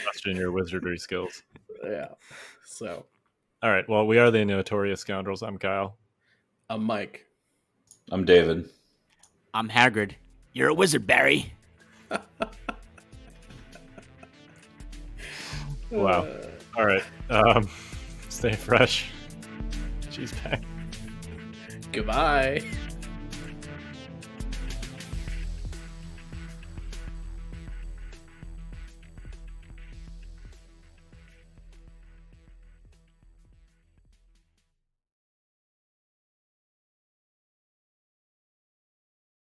question your wizardry skills. Yeah. So. All right. Well, we are the Notorious Scoundrels. I'm Kyle. I'm Mike. I'm David. I'm Hagrid. You're a wizard, Barry. Wow. All right. Stay fresh. She's back. Goodbye.